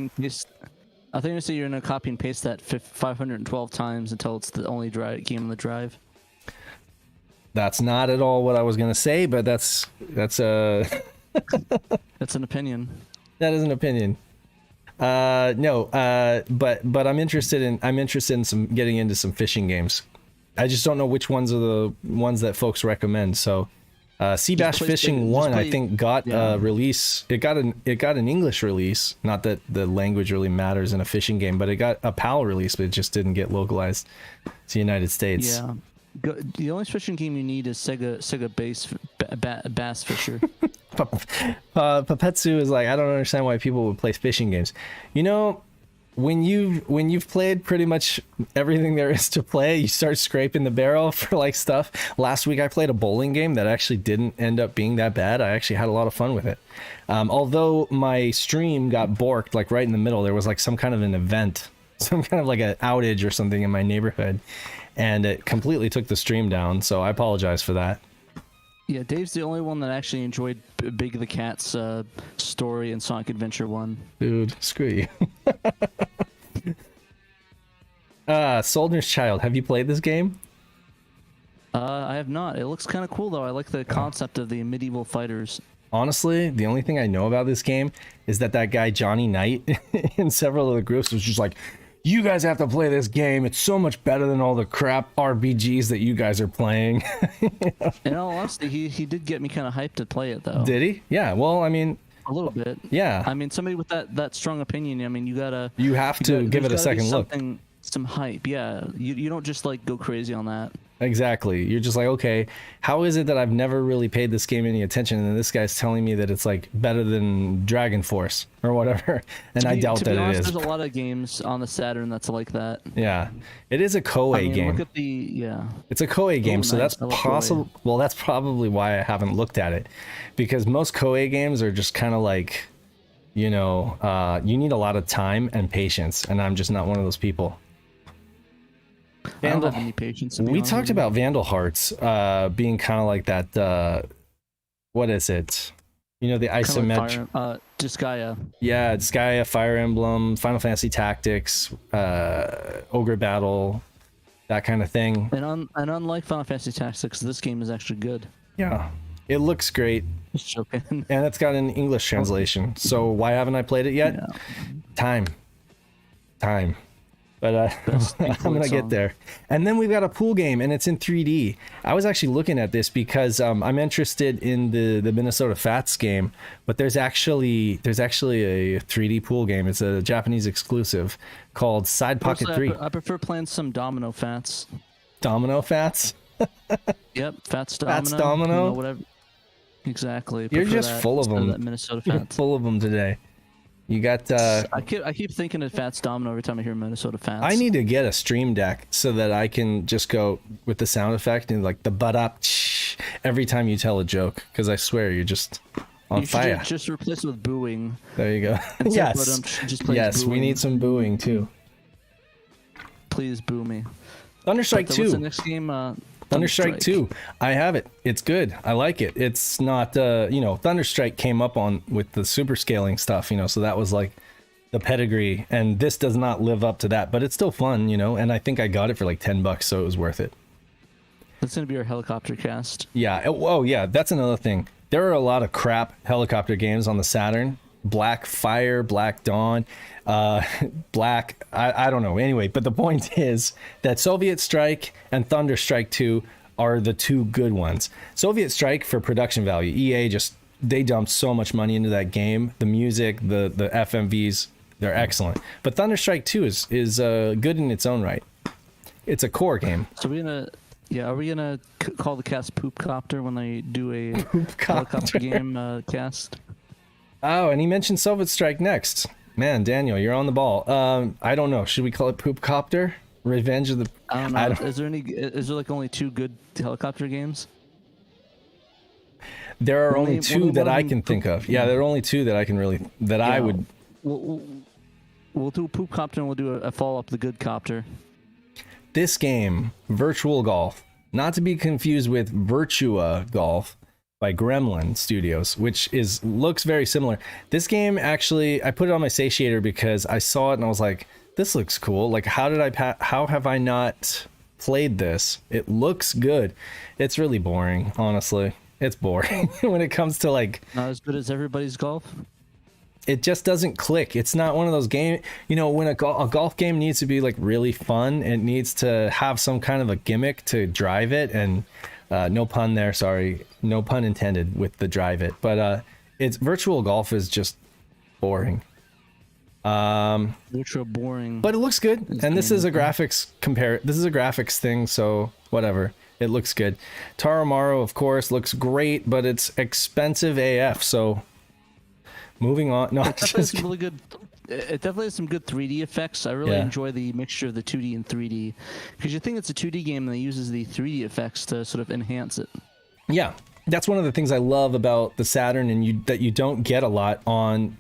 I think you say you're gonna copy and paste that 512 times until it's the only game on the drive. That's not at all what I was gonna say, but that's That's an opinion. That is an opinion. No, but I'm interested in some getting into some fishing games. I just don't know which ones are the ones that folks recommend. So, Sea Bass Fishing 1, I think got a release. It got an English release. Not that the language really matters in a fishing game, but it got a PAL release, but it just didn't get localized to the United States. Yeah. The only fishing game you need is Sega Bass Fisher. Papetsu is like, I don't understand why people would play fishing games. You know, when you've played pretty much everything there is to play, you start scraping the barrel for like stuff. Last week I played a bowling game that actually didn't end up being that bad. I actually had a lot of fun with it. Although my stream got borked like right in the middle. There was like some kind of an event, some kind of like an outage or something in my neighborhood, and it completely took the stream down. So I apologize for that. Yeah, Dave's the only one that actually enjoyed Big the Cat's story in Sonic Adventure 1. Dude, screw you. Soldier's Child. Have you played this game? I have not. It looks kind of cool, though. I like the concept of the medieval fighters. Honestly, the only thing I know about this game is that guy Johnny Knight in several of the groups was just like, you guys have to play this game. It's so much better than all the crap RPGs that you guys are playing. In all honesty, he did get me kind of hyped to play it, though. Did he? Yeah. Well, I mean, a little bit. Yeah. I mean, somebody with that strong opinion. I mean, you have to give it a second look. Some hype. Yeah. You don't just like go crazy on that. Exactly. You're just like, okay, how is it that I've never really paid this game any attention, and then this guy's telling me that it's like better than Dragon Force or whatever, and I doubt that it is. There's a lot of games on the Saturn that's like that. Yeah, it is a Koei game. Look at it's a Koei game, so nice. that's possible. Well, that's probably why I haven't looked at it, because most Koei games are just kind of like, you know, you need a lot of time and patience, and I'm just not one of those people. I don't have any patience. We talked about Vandal Hearts being kind of like that. What is it? You know, the isometric. Like Disgaea. Yeah, Disgaea, Fire Emblem, Final Fantasy Tactics, Ogre Battle, that kind of thing. And unlike Final Fantasy Tactics, this game is actually good. Yeah. It looks great, Just joking. and it's got an English translation. So why haven't I played it yet? Yeah. Time. But Best I'm gonna get song. there. And then we've got a pool game, and it's in 3D. I was actually looking at this because I'm interested in the Minnesota Fats game, but there's actually a 3D pool game. It's a Japanese exclusive called Side Pocket Personally, 3. I prefer playing some domino fats. Domino Fats. Yep, fats domino. Fats domino? You know, whatever. Exactly. You're Prefer just that full of instead them. That Minnesota You're Fats. full of them today. You got. I keep thinking of Fats Domino every time I hear Minnesota Fats. I need to get a stream deck so that I can just go with the sound effect and like the butt up every time you tell a joke, because I swear you're just on You should fire. just replace it with booing. There you go. Instead of Yes. badum, just plays Yes, we booing. need some booing too. Please boo me. Thunderstrike What's the 2. next game? Thunderstrike 2. I have it. It's good. I like it. It's not Thunderstrike came up on with the super scaling stuff, so that was like the pedigree, and this does not live up to that, but it's still fun, and I think I got it for like $10, so it was worth it. That's gonna be our helicopter cast. Yeah. Oh, yeah. That's another thing. There are a lot of crap helicopter games on the Saturn. Black Fire, Black Dawn, Black. I don't know. Anyway, but the point is that Soviet Strike and Thunderstrike 2 are the two good ones. Soviet Strike for production value. EA they dumped so much money into that game. The music, the FMVs, they're excellent. But Thunderstrike 2 is good in its own right. It's a core game. So are we gonna call the cast Poop Copter when they do a helicopter game cast? Oh, and he mentioned Soviet Strike next. Man, Daniel, you're on the ball. I don't know. Should we call it Poop Copter? Revenge of the... I don't know. Is there like only two good helicopter games? There are only two that I can think of. Yeah, there are only two that I can really... I would... We'll do Poop Copter and we'll do a follow-up, the Good Copter. This game, Virtual Golf, not to be confused with Virtua Golf by Gremlin Studios, which looks very similar. This game, actually, I put it on my satiator because I saw it and I was like, this looks cool. Like, how have I not played this? It looks good. It's really boring, honestly. It's boring when it comes to like... Not as good as Everybody's Golf? It just doesn't click. It's not one of those games, when a golf game needs to be like really fun, it needs to have some kind of a gimmick to drive it, and no pun there, sorry, no pun intended with the drive it, but it's Virtual Golf is just boring. Ultra boring. But it looks good, and this is a graphics thing, so whatever. It looks good. Taramaro, of course, looks great, but it's expensive AF, so moving on. No, It definitely has some good 3D effects. I really enjoy the mixture of the 2D and 3D, because you think it's a 2D game and it uses the 3D effects to sort of enhance it. Yeah, that's one of the things I love about the Saturn, and that you don't get a lot on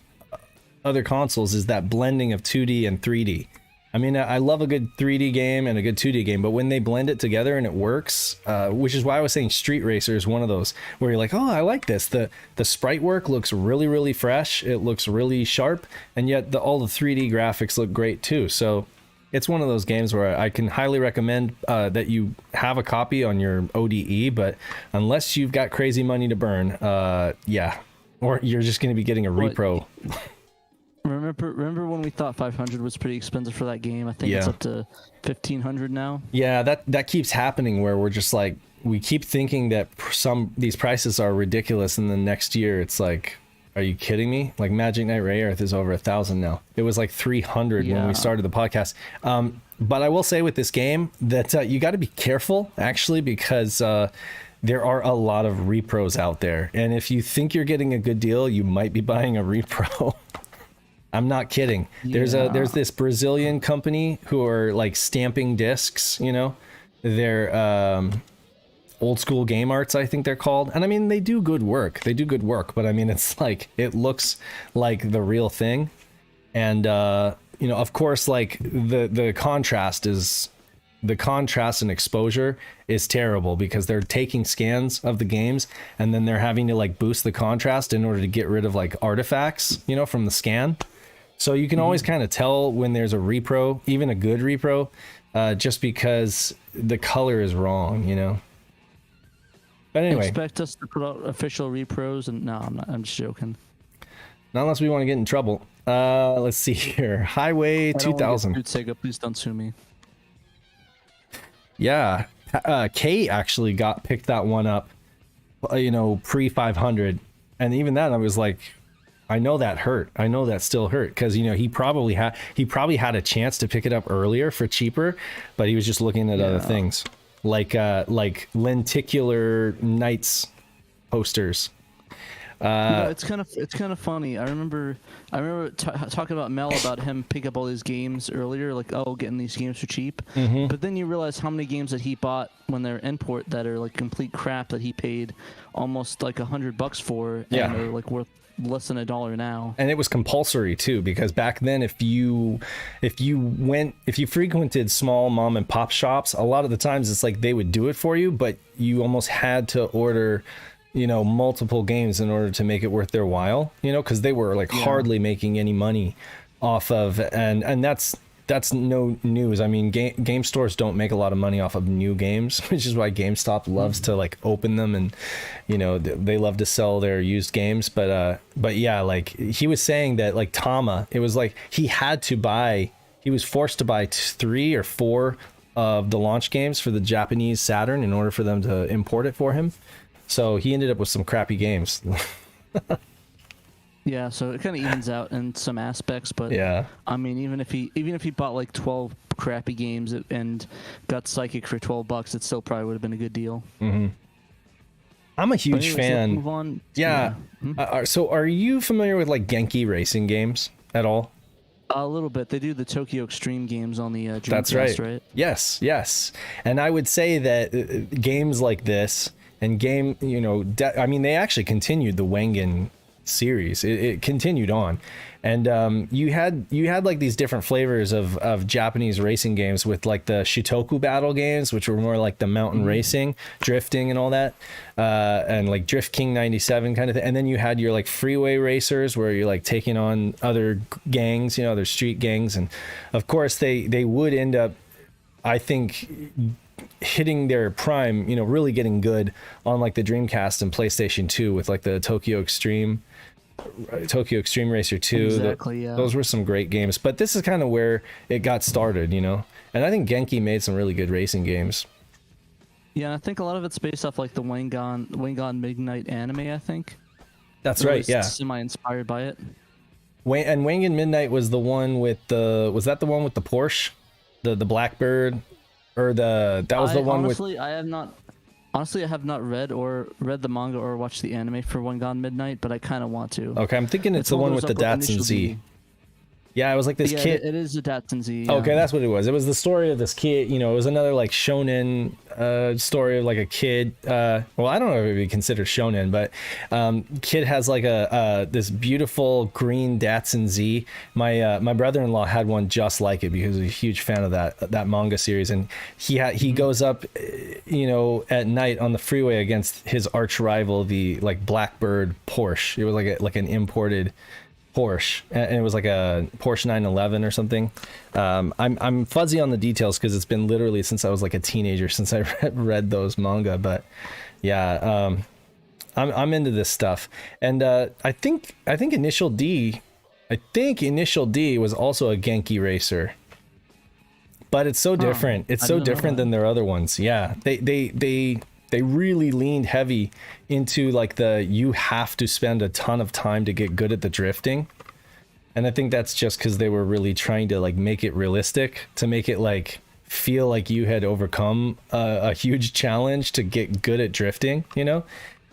other consoles, is that blending of 2D and 3D. I mean, I love a good 3D game and a good 2D game, but when they blend it together and it works, which is why I was saying Street Racer is one of those where you're like, oh, I like this. The sprite work looks really, really fresh. It looks really sharp, and yet all the 3D graphics look great too. So it's one of those games where I can highly recommend that you have a copy on your ODE, but unless you've got crazy money to burn, or you're just going to be getting a repro. Remember when we thought 500 was pretty expensive for that game? I think it's up to 1,500 now. Yeah, that keeps happening where we're just like, we keep thinking that these prices are ridiculous, and then next year it's like, are you kidding me? Like Magic Knight Ray Earth is over 1,000 now. It was like 300 when we started the podcast. But I will say with this game that you got to be careful, actually, because there are a lot of repros out there, and if you think you're getting a good deal, you might be buying a repro. I'm not kidding. There's this Brazilian company who are like stamping discs, they're Old School Game Arts, I think they're called. And I mean, they do good work, but I mean, it's like, it looks like the real thing. And, of course, like the contrast and exposure is terrible, because they're taking scans of the games and then they're having to like boost the contrast in order to get rid of like artifacts, from the scan. So you can always kind of tell when there's a repro, even a good repro, just because the color is wrong, But anyway, expect us to put out official repros, and no, I'm not. I'm just joking. not unless we want to get in trouble. Let's see here. Highway I don't wanna 2000. get sued, Sega, please don't sue me. Yeah, Kate actually got picked that one up, pre 500, and even then I was like, I know that hurt. I know that still hurt because he probably had a chance to pick it up earlier for cheaper, but he was just looking at other things like lenticular Knights posters. It's kind of funny. I remember talking about Mel about him pick up all these games earlier, like getting these games for cheap. Mm-hmm. But then you realize how many games that he bought when they're import that are like complete crap that he paid almost like $100 for, and they're like worth less than $1 now. And it was compulsory too, because back then if you frequented small mom and pop shops, a lot of the times it's like they would do it for you, but you almost had to order multiple games in order to make it worth their while, because they were like hardly making any money off of, and that's no news. I mean, game stores don't make a lot of money off of new games, which is why GameStop loves to like open them, and they love to sell their used games. But yeah, like he was saying that like Tama, it was like he was forced to buy 3 or 4 of the launch games for the Japanese Saturn in order for them to import it for him. So he ended up with some crappy games. Yeah, so it kind of evens out in some aspects, but yeah, I mean, even if he bought like 12 crappy games and got Psychic for $12, it still probably would have been a good deal. Mm-hmm. I'm a huge fan. Move on. Yeah. So are you familiar with like Genki racing games at all? A little bit. They do the Tokyo Extreme games on the Dreamcast, That's right. right? Yes. And I would say that games like this and I mean, they actually continued the Wengen series. It continued on, and you had like these different flavors of Japanese racing games with like the Shitoku battle games, which were more like the mountain racing, drifting and all that, and like Drift King 97 kind of thing. And then you had your like freeway racers where you're like taking on other gangs, other street gangs, and of course they would end up, I think, hitting their prime, really getting good on like the Dreamcast and PlayStation 2 with like the Tokyo Extreme Racer 2. Exactly, yeah. Those were some great games, but this is kind of where it got started, and I think Genki made some really good racing games. Yeah, and I think a lot of it's based off like the Wangan Midnight anime, I think. That's right, yeah. Semi-inspired by it. And Wangan Midnight was the one with was that the one with the Porsche? The Blackbird? Or that was the one honestly, with... I have not read the manga or watched the anime for One Gone Midnight, but I kind of want to. Okay, I'm thinking it's the one with the Datsun Z. Yeah, it was like this kid. It is a Datsun Z. Yeah. Okay, that's what it was. It was the story of this kid. It was another like shonen story of like a kid. Well, I don't know if it would be considered shonen, but kid has like this beautiful green Datsun Z. My brother-in-law had one just like it because he's a huge fan of that manga series, and he goes up, at night on the freeway against his arch rival, the like Blackbird Porsche. It was like an imported Porsche, and it was like a Porsche 911 or something. I'm fuzzy on the details because it's been literally since I was like a teenager since I read those manga, but yeah, I'm into this stuff. And I think Initial D was also a Genki racer, but it's so different. It's so different than their other ones. Yeah, they really leaned heavy into like you have to spend a ton of time to get good at the drifting. And I think that's just because they were really trying to like make it realistic, to make it like feel like you had overcome a huge challenge to get good at drifting.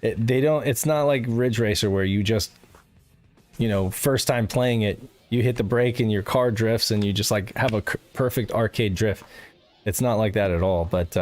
It's not like Ridge Racer where you just, first time playing it, you hit the brake and your car drifts and you just like have a perfect arcade drift. It's not like that at all, but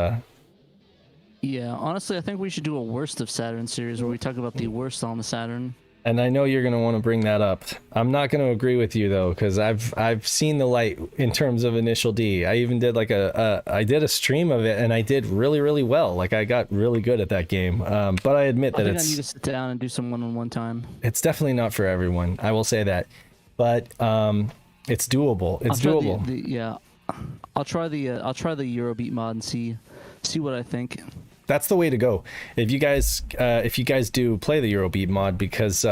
yeah, honestly, I think we should do a worst of Saturn series where we talk about the worst on the Saturn. And I know you're going to want to bring that up. I'm not going to agree with you though, because I've seen the light in terms of Initial D. I even did like I did a stream of it, and I did really, really well. Like I got really good at that game. But I admit that I need to sit down and do some one-on-one time. It's definitely not for everyone. I will say that, but it's doable. It's doable. I'll try the Eurobeat mod and see what I think. that's the way to go. If you guys do play the Eurobeat mod, because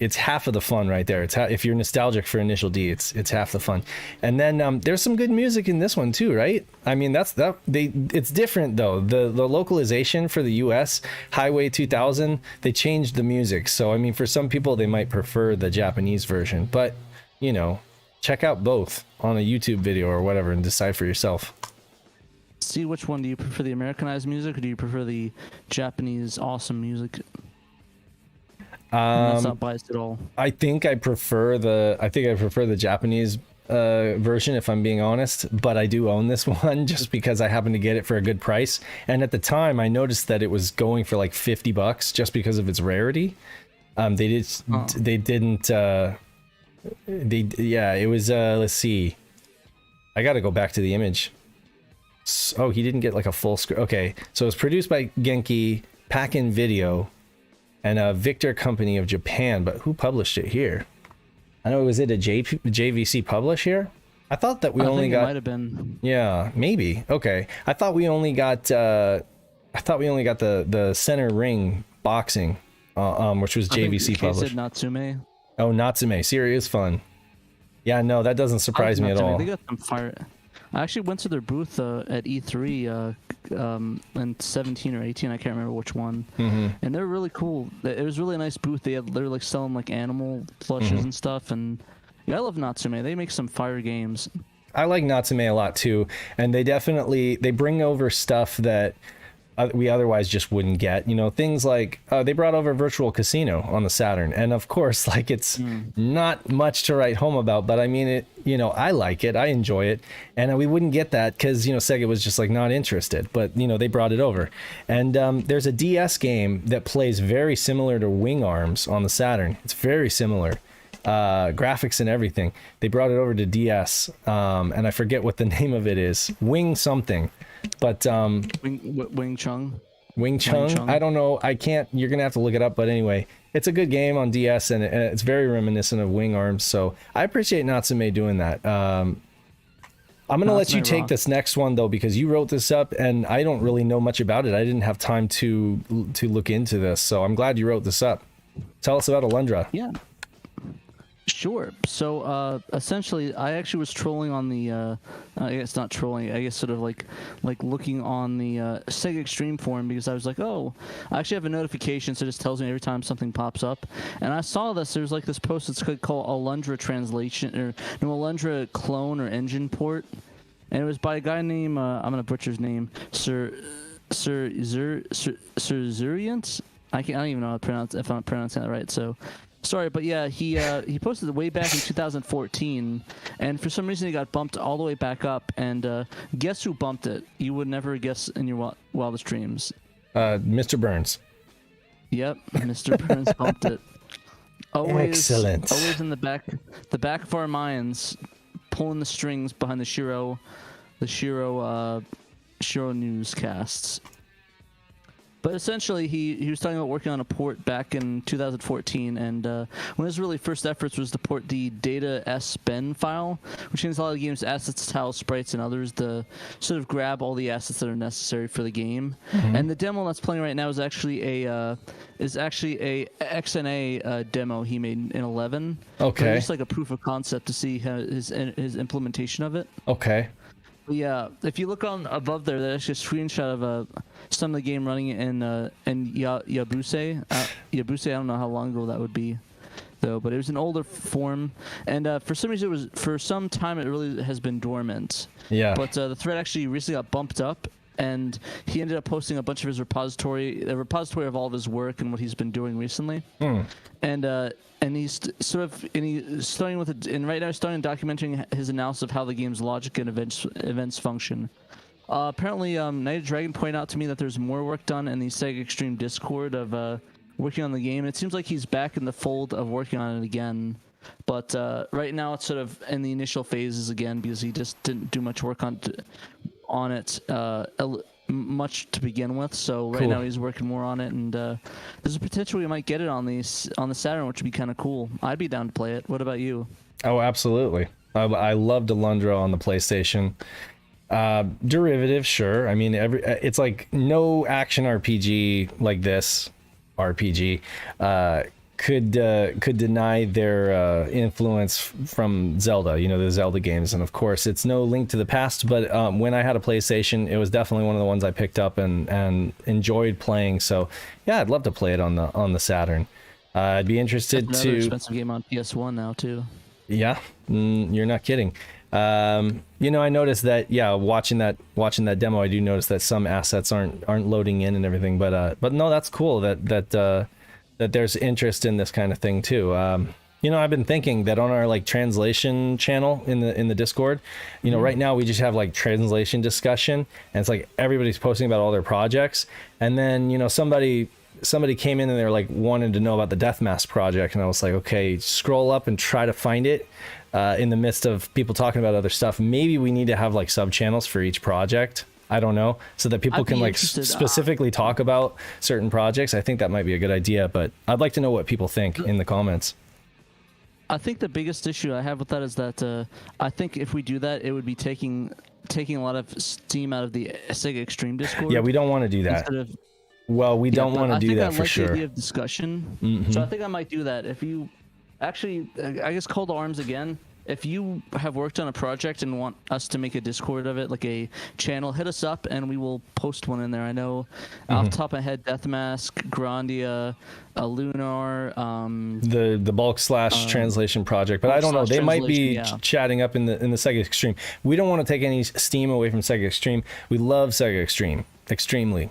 it's half of the fun right there. If you're nostalgic for Initial D, it's half the fun. And then there's some good music in this one too, right? I mean, it's different though. The localization for the US Highway 2000, they changed the music. So I mean, for some people they might prefer the Japanese version, but you know, check out both on a YouTube video or whatever and decide for yourself. See, which one do you prefer, the Americanized music or do you prefer the Japanese awesome music? That's not biased at all. I think I prefer the Japanese version, if I'm being honest, but I do own this one just because I happened to get it for a good price. And at the time I noticed that it was going for like $50 just because of its rarity. It was let's see. I got to go back to the image. Oh, he didn't get like a full screen. Okay. So it was produced by Genki, Pack-In Video, and a Victor Company of Japan, but who published it here? I know, was it a JVC publish here? I thought that we only got. It might have been. Yeah, maybe. Okay, I thought we only got. The center ring boxing, which was JVC published. Natsume. Oh, Natsume, serious fun. Yeah, no, that doesn't surprise me at all. They got some fire. I actually went to their booth at E3 in 17 or 18. I can't remember which one. Mm-hmm. And they're really cool. It was a really nice booth. They're like selling like animal plushes and stuff. And yeah, I love Natsume. They make some fire games. I like Natsume a lot too. And they bring over stuff that we otherwise just wouldn't get, you know, things like they brought over Virtual Casino on the Saturn, and of course, like, it's not much to write home about, but I mean, it, you know, I like it, I enjoy it, and we wouldn't get that because, you know, Sega was just like not interested, but you know, they brought it over. And there's a DS game that plays very similar to Wing Arms on the Saturn. It's very similar, graphics and everything. They brought it over to DS, and I forget what the name of it is, Wing something. But Wing Chun. I don't know. I can't. You're gonna have to look it up. But anyway, it's a good game on DS, and it's very reminiscent of Wing Arms. So I appreciate Natsume doing that. I'm gonna let you take this next one though, because you wrote this up, and I don't really know much about it. I didn't have time to look into this, so I'm glad you wrote this up. Tell us about Alundra. Yeah. Sure. So essentially, I actually was trolling on the, I guess not trolling, I guess sort of like looking on the Sega Extreme forum, because I was like, oh, I actually have a notification, so it just tells me every time something pops up. And I saw this, there's like this post that's called Alundra translation, or no, Alundra clone or engine port. And it was by a guy named, I'm going to butcher his name, Sir Zuriant? I don't even know if I'm pronouncing that right, so... Sorry, but yeah, he posted it way back in 2014, and for some reason he got bumped all the way back up. And guess who bumped it? You would never guess in your wildest dreams. Mr. Burns. Yep, Mr. Burns bumped it. Always, excellent. Always in the back of our minds, pulling the strings behind the SHIRO newscasts. But essentially, he was talking about working on a port back in 2014, and one of his really first efforts was to port the Data S Ben file, which contains a lot of the game's assets, tiles, sprites, and others to sort of grab all the assets that are necessary for the game. Mm-hmm. And the demo that's playing right now is actually a XNA demo he made in 11. Okay. Just like a proof of concept to see his implementation of it. Okay. Yeah, if you look on above there, there's actually a screenshot of some of the game running in Yabuse. Yabuse, I don't know how long ago that would be, though, but it was an older form, and for some reason, for some time it really has been dormant. Yeah. But the thread actually recently got bumped up, and he ended up posting a bunch of his repository of all of his work and what he's been doing recently. And he's starting with it, and right now he's starting documenting his analysis of how the game's logic and events function. Apparently, Night of Dragon pointed out to me that there's more work done in the Sega Extreme Discord of working on the game. It seems like he's back in the fold of working on it again. But right now it's sort of in the initial phases again, because he just didn't do much work on it much to begin with. So right now he's working more on it, and there's a potential we might get it on the Saturn, which would be kind of cool. I'd be down to play it. What about you? Oh, absolutely. I loved Alundra on the PlayStation. Derivative, sure. I mean, it's like no action RPG like this RPG could deny their influence from Zelda, the Zelda games. And of course, it's no Link to the Past, but when I had a PlayStation, it was definitely one of the ones I picked up and enjoyed playing. So yeah, I'd love to play it on the Saturn. I'd be interested Another to. expensive game on PS1 now too. Yeah, you're not kidding. I noticed that. Yeah, watching that demo, I do notice that some assets aren't loading in and everything. But no, that's cool that there's interest in this kind of thing too. I've been thinking that on our like translation channel in the Discord, right now we just have like translation discussion, and it's like everybody's posting about all their projects, and then somebody came in and they're like wanted to know about the Death Mask project, and I was like, okay, scroll up and try to find it. In the midst of people talking about other stuff, maybe we need to have like sub channels for each project. I don't know, so that people can like specifically talk about certain projects. I think that might be a good idea, but I'd like to know what people think in the comments. I think the biggest issue I have with that is that I think if we do that, it would be taking a lot of steam out of the Sega Extreme Discord. Yeah, we don't want to do that. Well, we don't want to do that for sure. I think I like the idea of discussion, so I think I might do that. If you actually, I guess, call to arms again. If you have worked on a project and want us to make a Discord of it, like a channel, hit us up and we will post one in there. I know off the top of my head, Deathmask, Grandia, Lunar, the bulk / translation project, but I don't know. They might be chatting up in the Sega Extreme. We don't want to take any steam away from Sega Extreme. We love Sega Extreme extremely,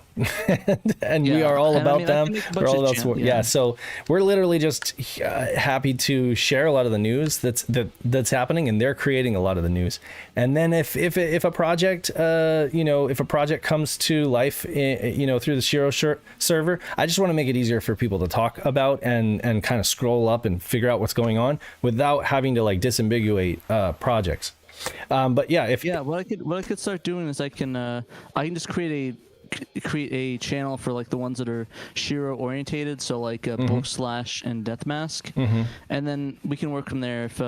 and we are all about them. We're all about so we're literally just happy to share a lot of the news that's happening, and they're creating a lot of the news. And then if a project if a project comes to life through the SHIRO server, I just want to make it easier for people to talk about and kind of scroll up and figure out what's going on without having to like disambiguate projects. But yeah, what I could start doing is I can just create a channel for like the ones that are SHIRO orientated, so like Bulk / and Deathmask, and then we can work from there. If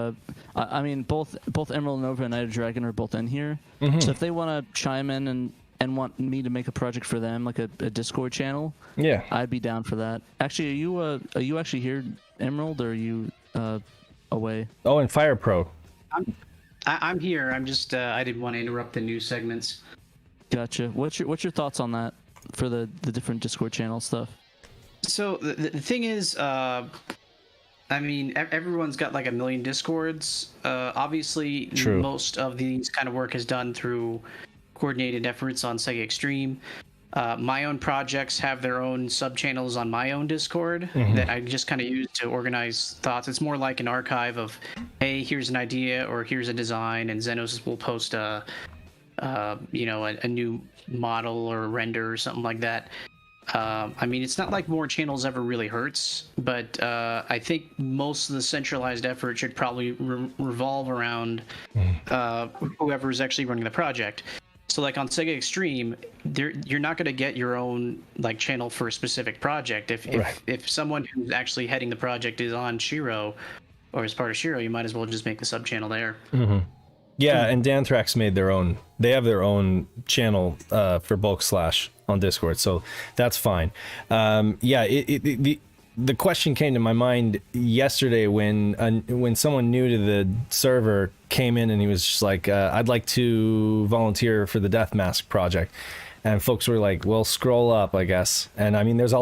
I mean both Emerald Nova and Night of Dragon are both in here, so if they want to chime in and want me to make a project for them, like a Discord channel, I'd be down for that. Actually, are you actually here, Emerald, or are you away? Oh, and Fire Pro. I'm here. I'm just I didn't want to interrupt the news segments. Gotcha. What's your thoughts on that for the different Discord channel stuff? So the thing is, I mean, everyone's got like a million Discords. Obviously, True. Most of these kind of work is done through coordinated efforts on Sega Extreme. My own projects have their own sub-channels on my own Discord that I just kind of use to organize thoughts. It's more like an archive of, hey, here's an idea or here's a design, and Xenos will post a new model or render or something like that. I mean, it's not like more channels ever really hurts, but I think most of the centralized effort should probably revolve around whoever is actually running the project. So like on Sega Extreme, you're not going to get your own like channel for a specific project. If someone who's actually heading the project is on SHIRO or is part of SHIRO, you might as well just make the sub channel there. Yeah, and Danthrax made their own. They have their own channel for Bulk / on Discord, so that's fine. The question came to my mind yesterday when someone new to the server came in and he was just like, I'd like to volunteer for the Death Mask project. And folks were like, well, scroll up, I guess. And I mean, there's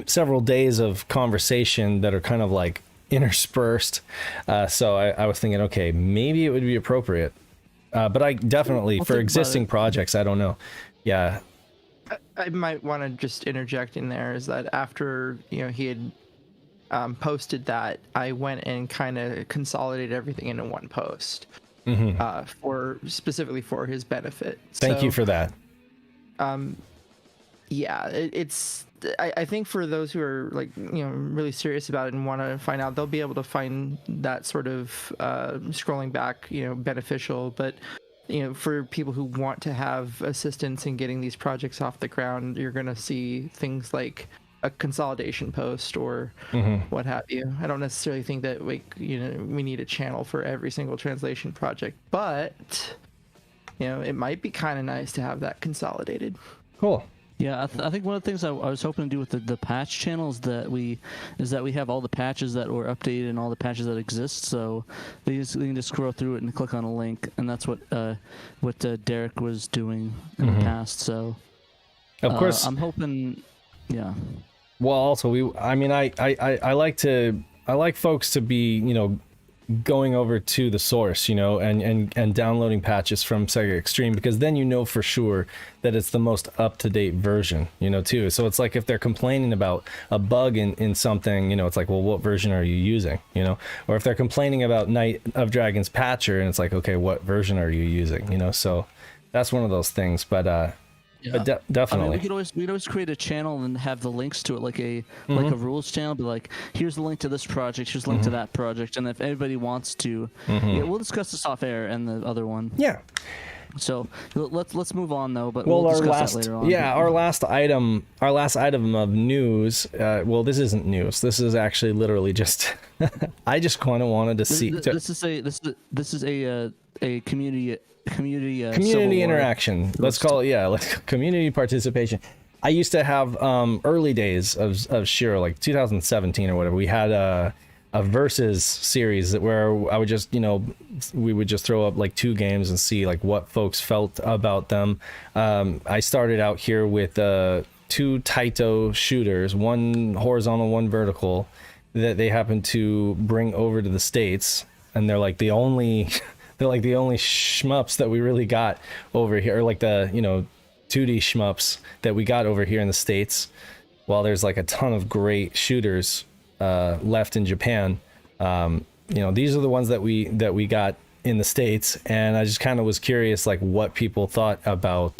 several days of conversation that are kind of like interspersed. So I was thinking, okay, maybe it would be appropriate. But I definitely, for existing projects, I don't know. Yeah. I might want to just interject in there is that after he had posted that, I went and kind of consolidated everything into one post for specifically for his benefit. Thank you for that. It's I think for those who are like really serious about it and want to find out, they'll be able to find that sort of scrolling back beneficial, but for people who want to have assistance in getting these projects off the ground, you're going to see things like a consolidation post or what have you. I don't necessarily think that we need a channel for every single translation project, but it might be kind of nice to have that consolidated. Cool. Yeah, I think one of the things I was hoping to do with the patch channel is that we have all the patches that were updated and all the patches that exist. So they can just scroll through it and click on a link, and that's what Derek was doing in the past. So of course, I'm hoping. Yeah. Well, also I like folks to be going over to the source, and downloading patches from Sega Extreme, because then for sure that it's the most up-to-date version, too. So it's like if they're complaining about a bug in something, it's like, well, what version are you using, or if they're complaining about Night of Dragons patcher, and it's like, okay, what version are you using, so that's one of those things. But definitely, we'd always create a channel and have the links to it, like a rules channel. Be like, here's the link to this project, here's the link to that project, and if anybody wants to, we'll discuss this off air and the other one. Yeah. So let's move on though. But we'll discuss that later on. Yeah, our last item of news. Well, this isn't news. This is actually literally just. I just kind of wanted to see. This is a community interaction. Let's call it community participation. I used to have early days of SHIRO, like 2017 or whatever. We had a versus series where I would just we would just throw up like 2 games and see like what folks felt about them. I started out here with 2 Taito shooters, one horizontal, one vertical, that they happened to bring over to the States, and they're like the only shmups that we really got over here, or like the 2D shmups that we got over here in the States, while there's like a ton of great shooters left in Japan. These are the ones that we got in the States, and I just kind of was curious like what people thought about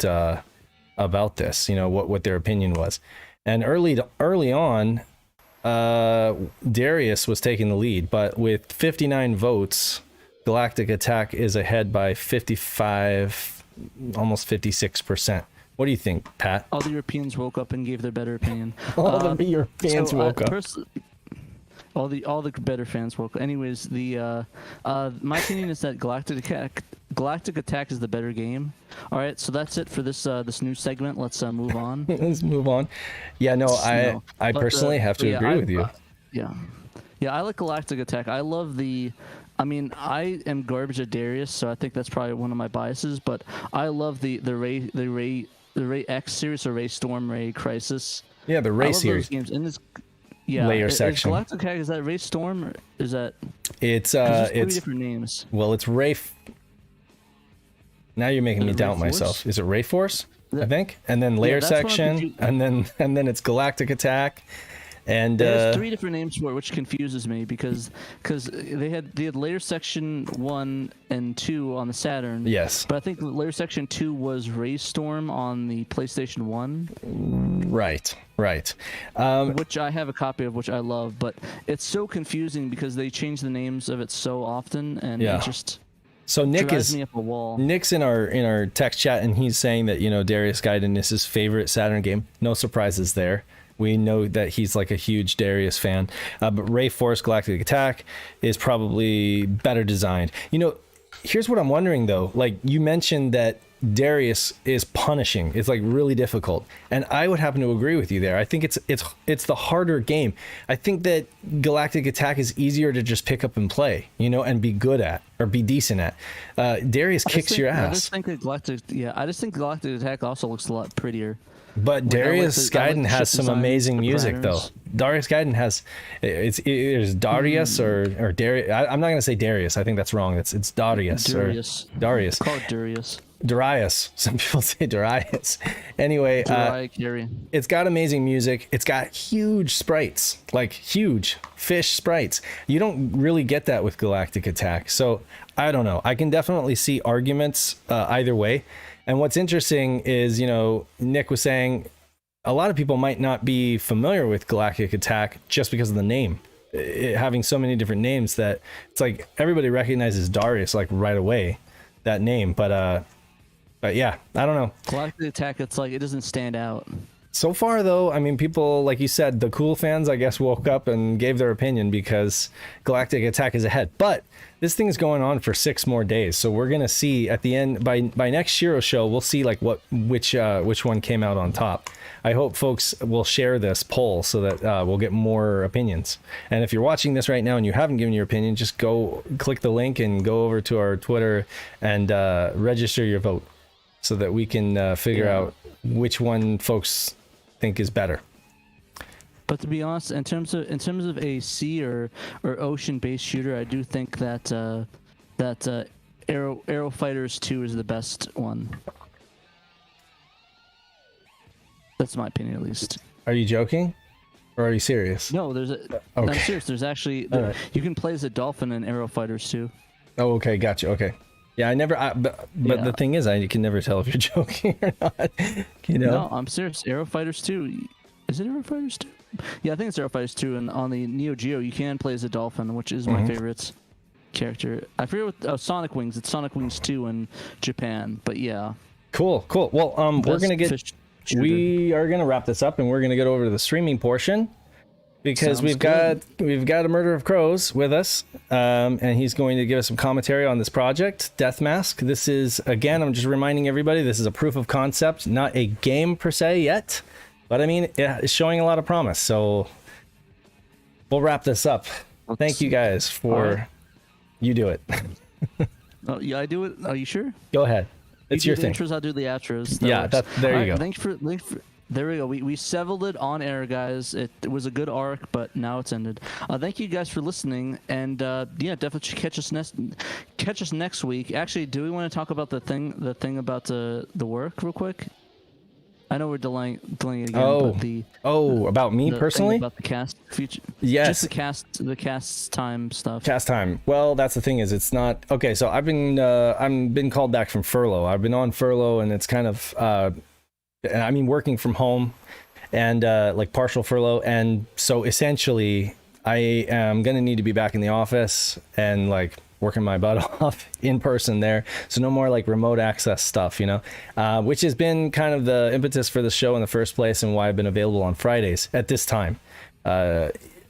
this, what their opinion was. And early on, Darius was taking the lead, but with 59 votes, Galactic Attack is ahead by 55, almost 56%. What do you think, Pat? All the Europeans woke up and gave their better opinion. All the Europeans woke up. All the better fans woke up. Anyways, my opinion is that Galactic Attack is the better game. All right, so that's it for this new segment. Let's move on. Let's move on. Yeah, no, I personally have to agree with you. Yeah, I like Galactic Attack. I love I am garbage at Darius, so I think that's probably one of my biases. But I love the Ray X series, or Ray Storm, Ray Crisis. Yeah, the Ray series. Those games in this. Yeah, layer section. Galactic Attack, is that Ray Storm, or is that? It's 3 different names. Well, it's Ray. Now you're making me doubt myself. Is it Ray Force? I think, and then layer section, and then it's Galactic Attack. And there's 3 different names for it, which confuses me because they had layer section 1 and 2 on the Saturn. Yes. But I think layer section 2 was Ray Storm on the PlayStation 1. Right. Which I have a copy of, which I love, but it's so confusing because they change the names of it so often, and it just. So drives me up a wall. Nick's in our text chat, and he's saying that Darius Gaiden is his favorite Saturn game. No surprises there. We know that he's like a huge Darius fan, but Ray Force Galactic Attack is probably better designed. Here's what I'm wondering though. Like you mentioned that Darius is punishing. It's like really difficult, and I would happen to agree with you there. I think it's the harder game. I think that Galactic Attack is easier to just pick up and play, and be good at or be decent at. Darius kicks your ass. I just think Galactic Attack also looks a lot prettier. But Darius Gaiden has some amazing music, though. Darius Gaiden has there's Darius or Darius. I'm not gonna say Darius. I think that's wrong. It's Darius. Darius. Call it Darius. Darius. Some people say Darius. Anyway, it's got amazing music. It's got huge sprites, like huge fish sprites. You don't really get that with Galactic Attack. So I don't know. I can definitely see arguments either way. And what's interesting is, Nick was saying a lot of people might not be familiar with Galactic Attack just because of the name. It having so many different names that it's like everybody recognizes Darius like right away, that name. But yeah, I don't know. Galactic Attack, it's like it doesn't stand out. So far, though, I mean, people, like you said, the cool fans, I guess, woke up and gave their opinion because Galactic Attack is ahead. But this thing is going on for 6 more days, so we're gonna see at the end by next SHIRO show, we'll see like which one came out on top. I hope folks will share this poll so that we'll get more opinions. And if you're watching this right now and you haven't given your opinion, just go click the link and go over to our Twitter and register your vote so that we can figure out which one folks think is better. But to be honest, in terms of a sea or ocean based shooter, I do think that Aero Fighters 2 is the best one. That's my opinion, at least. Are you joking, or are you serious? No, I'm serious. There's actually Right. You can play as a dolphin in Aero Fighters 2. Oh, okay, gotcha. Okay, yeah, but Yeah. the thing is, I can never tell if you're joking or not. You know? No, I'm serious. Aero Fighters 2. Is it Aero Fighters 2? Yeah, I think it's Aero Fighters 2. And on the Neo Geo, you can play as a dolphin, which is my favorite character. I forget what Sonic Wings. It's Sonic Wings 2 in Japan. But yeah. Cool. Well, we're gonna get. We are gonna wrap this up, and we're gonna get over to the streaming portion because Sounds we've got a Murder of Crows with us, and he's going to give us some commentary on this project, Death Mask. This is, again, I'm just reminding everybody, this is a proof of concept, not a game per se yet, but I mean, it's showing a lot of promise. So we'll wrap this up. Thank you guys for. You do it. Oh, yeah, I do it. Are you sure? Go ahead. It's your thing. Intros, I'll do the outros. Yeah, there you go. Thanks for. There we go. We settled it on air, guys. It was a good arc, but now it's ended. Thank you guys for listening, and yeah, definitely catch us next week. Actually, do we want to talk about the thing about the work real quick? I know we're delaying it again. But about me personally? About the cast future. Yes. Just the cast time stuff. Cast time. Well, that's the thing is, it's not okay. So I've been called back from furlough. I've been on furlough, and it's kind of working from home, and like partial furlough, and so essentially I am gonna need to be back in the office and like working my butt off in person there. So no more like remote access stuff, you know, which has been kind of the impetus for the show in the first place and why I've been available on Fridays at this time.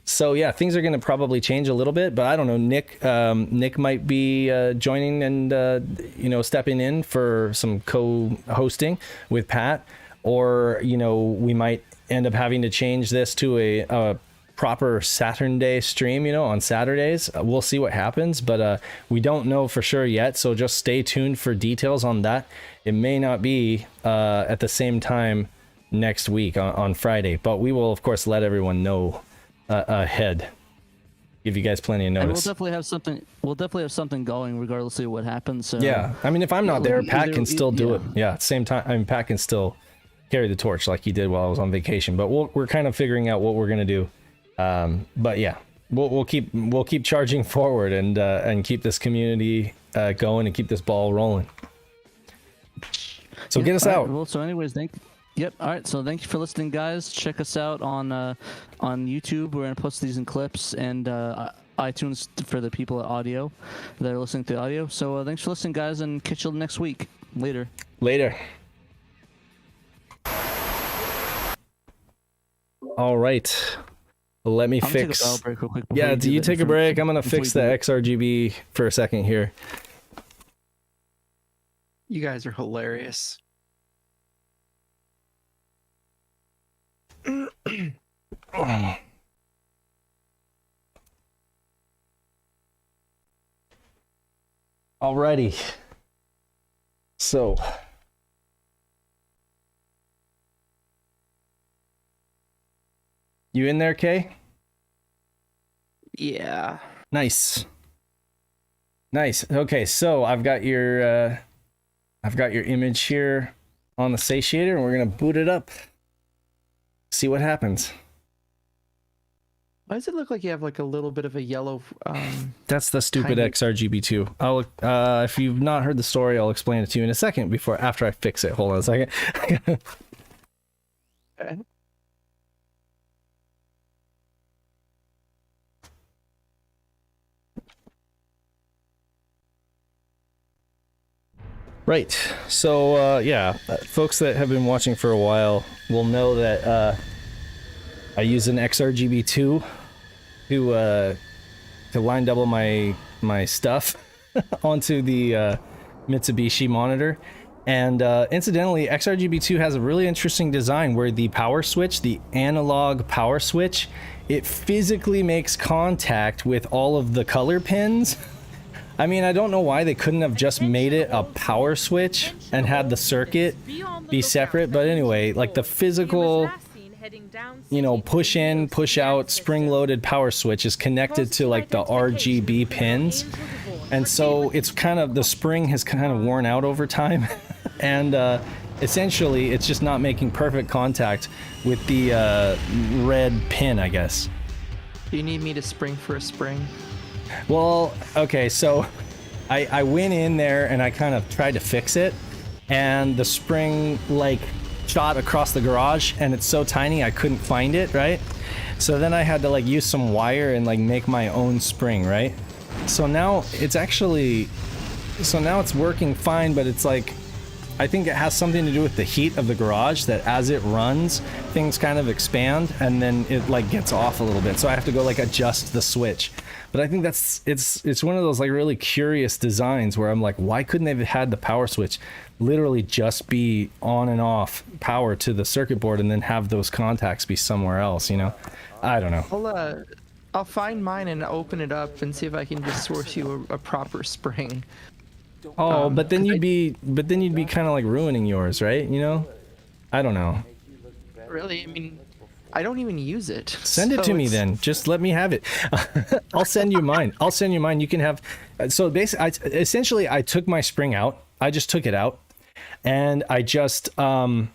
So yeah, things are going to probably change a little bit, but I don't know. Nick might be joining and stepping in for some co-hosting with Pat, or we might end up having to change this to a proper Saturn Day stream, on Saturdays. We'll see what happens, but we don't know for sure yet. So just stay tuned for details on that. It may not be at the same time next week on Friday, but we will of course let everyone know ahead. Give you guys plenty of notice. And we'll definitely have something going regardless of what happens. So yeah, I mean, if I'm not there, Pat can still do it. Yeah, at the same time, I mean, Pat can still carry the torch like he did while I was on vacation. But we're kind of figuring out what we're gonna do. But yeah, we'll keep charging forward and keep this community going and keep this ball rolling. So get us out. Well, so anyways, Yep. All right. So thank you for listening, guys. Check us out on YouTube. We're gonna post these in clips, and iTunes for the people at audio that are listening to the audio. So thanks for listening, guys, and catch you next week. Later. All right. Let me fix. Take a break real quick yeah, do you take a break? I'm gonna fix the XRGB for a second here. You guys are hilarious. Alrighty. So. You in there, Kay? Yeah. Nice. Okay, so I've got your image here on the satiator, and we're gonna boot it up. See what happens. Why does it look like you have like a little bit of a yellow? That's the stupid XRGB2. I'll if you've not heard the story, I'll explain it to you in a second after I fix it. Hold on a second. Okay. Right. So yeah, folks that have been watching for a while will know that I use an XRGB2 to line double my stuff onto the Mitsubishi monitor. And incidentally, XRGB2 has a really interesting design where the power switch, the analog power switch, it physically makes contact with all of the color pins. I mean, I don't know why they couldn't have just made it a power switch and had the circuit be separate, but anyway, like the physical, you know, push in, push out, spring-loaded power switch is connected to like the RGB pins, and so it's kind of, the spring has kind of worn out over time, and essentially it's just not making perfect contact with the red pin, I guess. Do you need me to spring for a spring? Well, okay, so I went in there and I kind of tried to fix it, and the spring like shot across the garage, and it's so tiny I couldn't find it, right? So then I had to like use some wire and like make my own spring, right? So now it's actually, so now it's working fine, but it's like, I think it has something to do with the heat of the garage, that as it runs, things kind of expand and then it like gets off a little bit. So I have to go like adjust the switch. But I think that's, it's one of those like really curious designs where I'm like, why couldn't they have had the power switch literally just be on and off power to the circuit board and then have those contacts be somewhere else, you know? I don't know. I'll find mine and open it up and see if I can just source you a proper spring. Oh, but then you'd be kind of like ruining yours, right? You know? I don't know. Really? I mean, I don't even use it. Send it to me then. Just let me have it. I'll send you mine. I'll send you mine. You can have. So basically, essentially, I took my spring out. I just took it out, and I just kind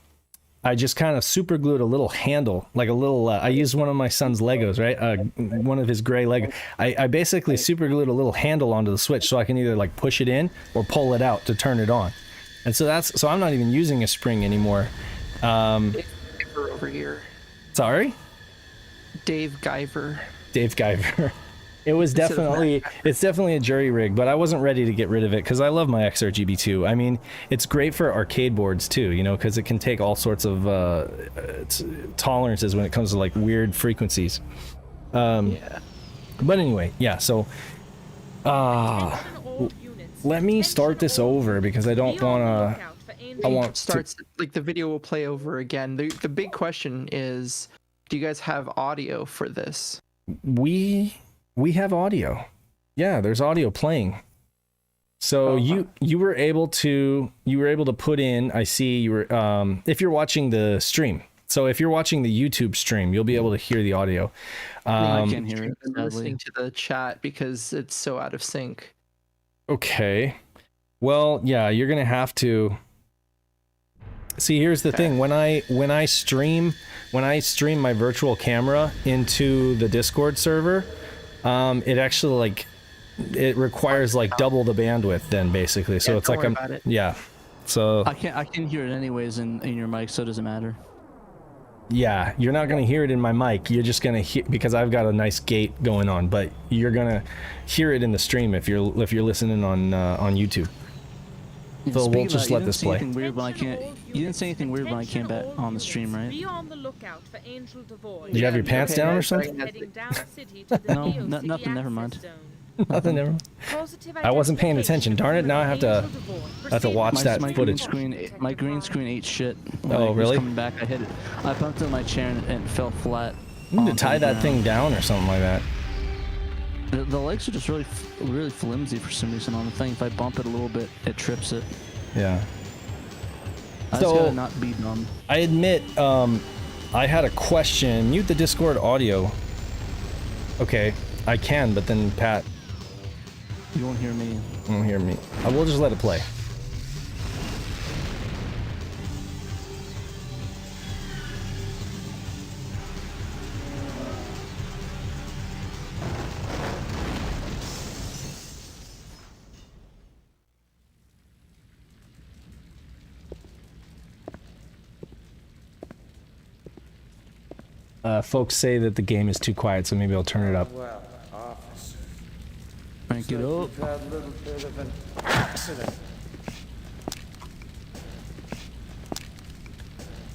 of super glued a little handle, like a little. I used one of my son's Legos, right? One of his gray Lego. I basically super glued a little handle onto the switch, so I can either like push it in or pull it out to turn it on. And so so I'm not even using a spring anymore. Over here. Sorry? Dave Guyver. It was definitely, it's definitely a jury rig, but I wasn't ready to get rid of it because I love my XRGB2. I mean, it's great for arcade boards too, you know, because it can take all sorts of tolerances when it comes to like weird frequencies. Yeah. But anyway, yeah, so let me start this over because I don't want to. Like the video will play over again. The big question is, do you guys have audio for this? We have audio. Yeah, there's audio playing. So you were able to put in, I see you were if you're watching the stream. So if you're watching the YouTube stream, you'll be able to hear the audio. I can't hear it. I'm listening to the chat because it's so out of sync. Okay. Well, yeah, you're going to have to. See, here's the thing. When I stream my virtual camera into the Discord server, it actually like it requires like double the bandwidth then basically. So it's like yeah. So I can hear it anyways in your mic, so it doesn't matter. Yeah, you're not gonna hear it in my mic. You're just gonna hear, because I've got a nice gate going on, but you're gonna hear it in the stream if you're listening on YouTube. So we'll just let this play. You didn't say anything weird when I came back on the stream, right? Did you have your pants down or something? No, nothing. Never mind. Nothing. Never mind. I wasn't paying attention. Darn it! Now I have to watch that footage. My green screen ate shit. Oh really? Coming back, I hit it. I bumped into my chair and it fell flat. You need to tie that thing down or something like that. The legs are just really flimsy for some reason on the thing. If I bump it a little bit, it trips it. Yeah. I just gotta not be dumb. I admit, I had a question. Mute the Discord audio. Okay, I can, but then Pat. You won't hear me. You won't hear me. I will just let it play. Folks say that the game is too quiet, so maybe I'll turn it up. Well, officer. Crank it up. You've had a little bit of an accident.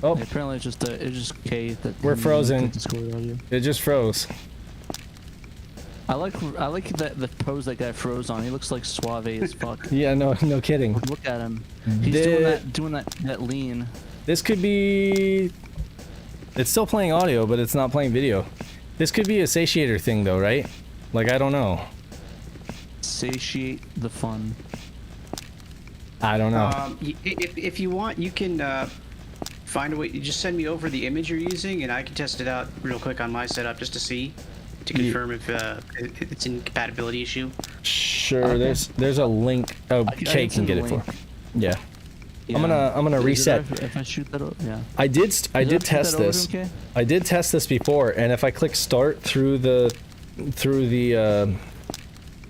Oh, Apparently it's just K that we're frozen. Discord audio. It just froze. I like the pose that guy froze on. He looks like suave as fuck. Yeah, no kidding. Look at him. He's doing that lean. This could be. It's still playing audio, but it's not playing video. This could be a satiator thing, though, right? Like, I don't know. Satiate the fun. I don't know. If you want, you can find a way. You just send me over the image you're using, and I can test it out real quick on my setup just to see, to confirm if it's an incompatibility issue. Sure. Okay. There's a link. Oh, Kay can get it for. Yeah. Yeah. I'm gonna reset. If I shoot that, yeah. I did test this. I did test this before, and if I click start through the,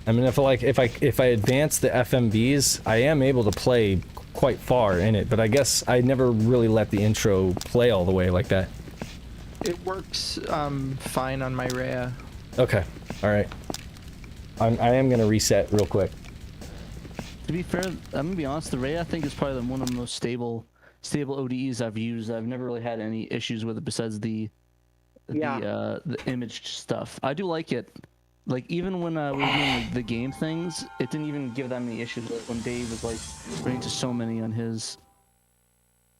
I mean, if I advance the FMVs, I am able to play quite far in it. But I guess I never really let the intro play all the way like that. It works fine on my Rhea. Okay. All right. I am gonna reset real quick. To be fair, I'm gonna be honest. The Ray I think is probably one of the most stable ODEs I've used. I've never really had any issues with it besides the image stuff. I do like it. Like even when we were doing the game things, it didn't even give that many issues. Like when Dave was like running to so many on his.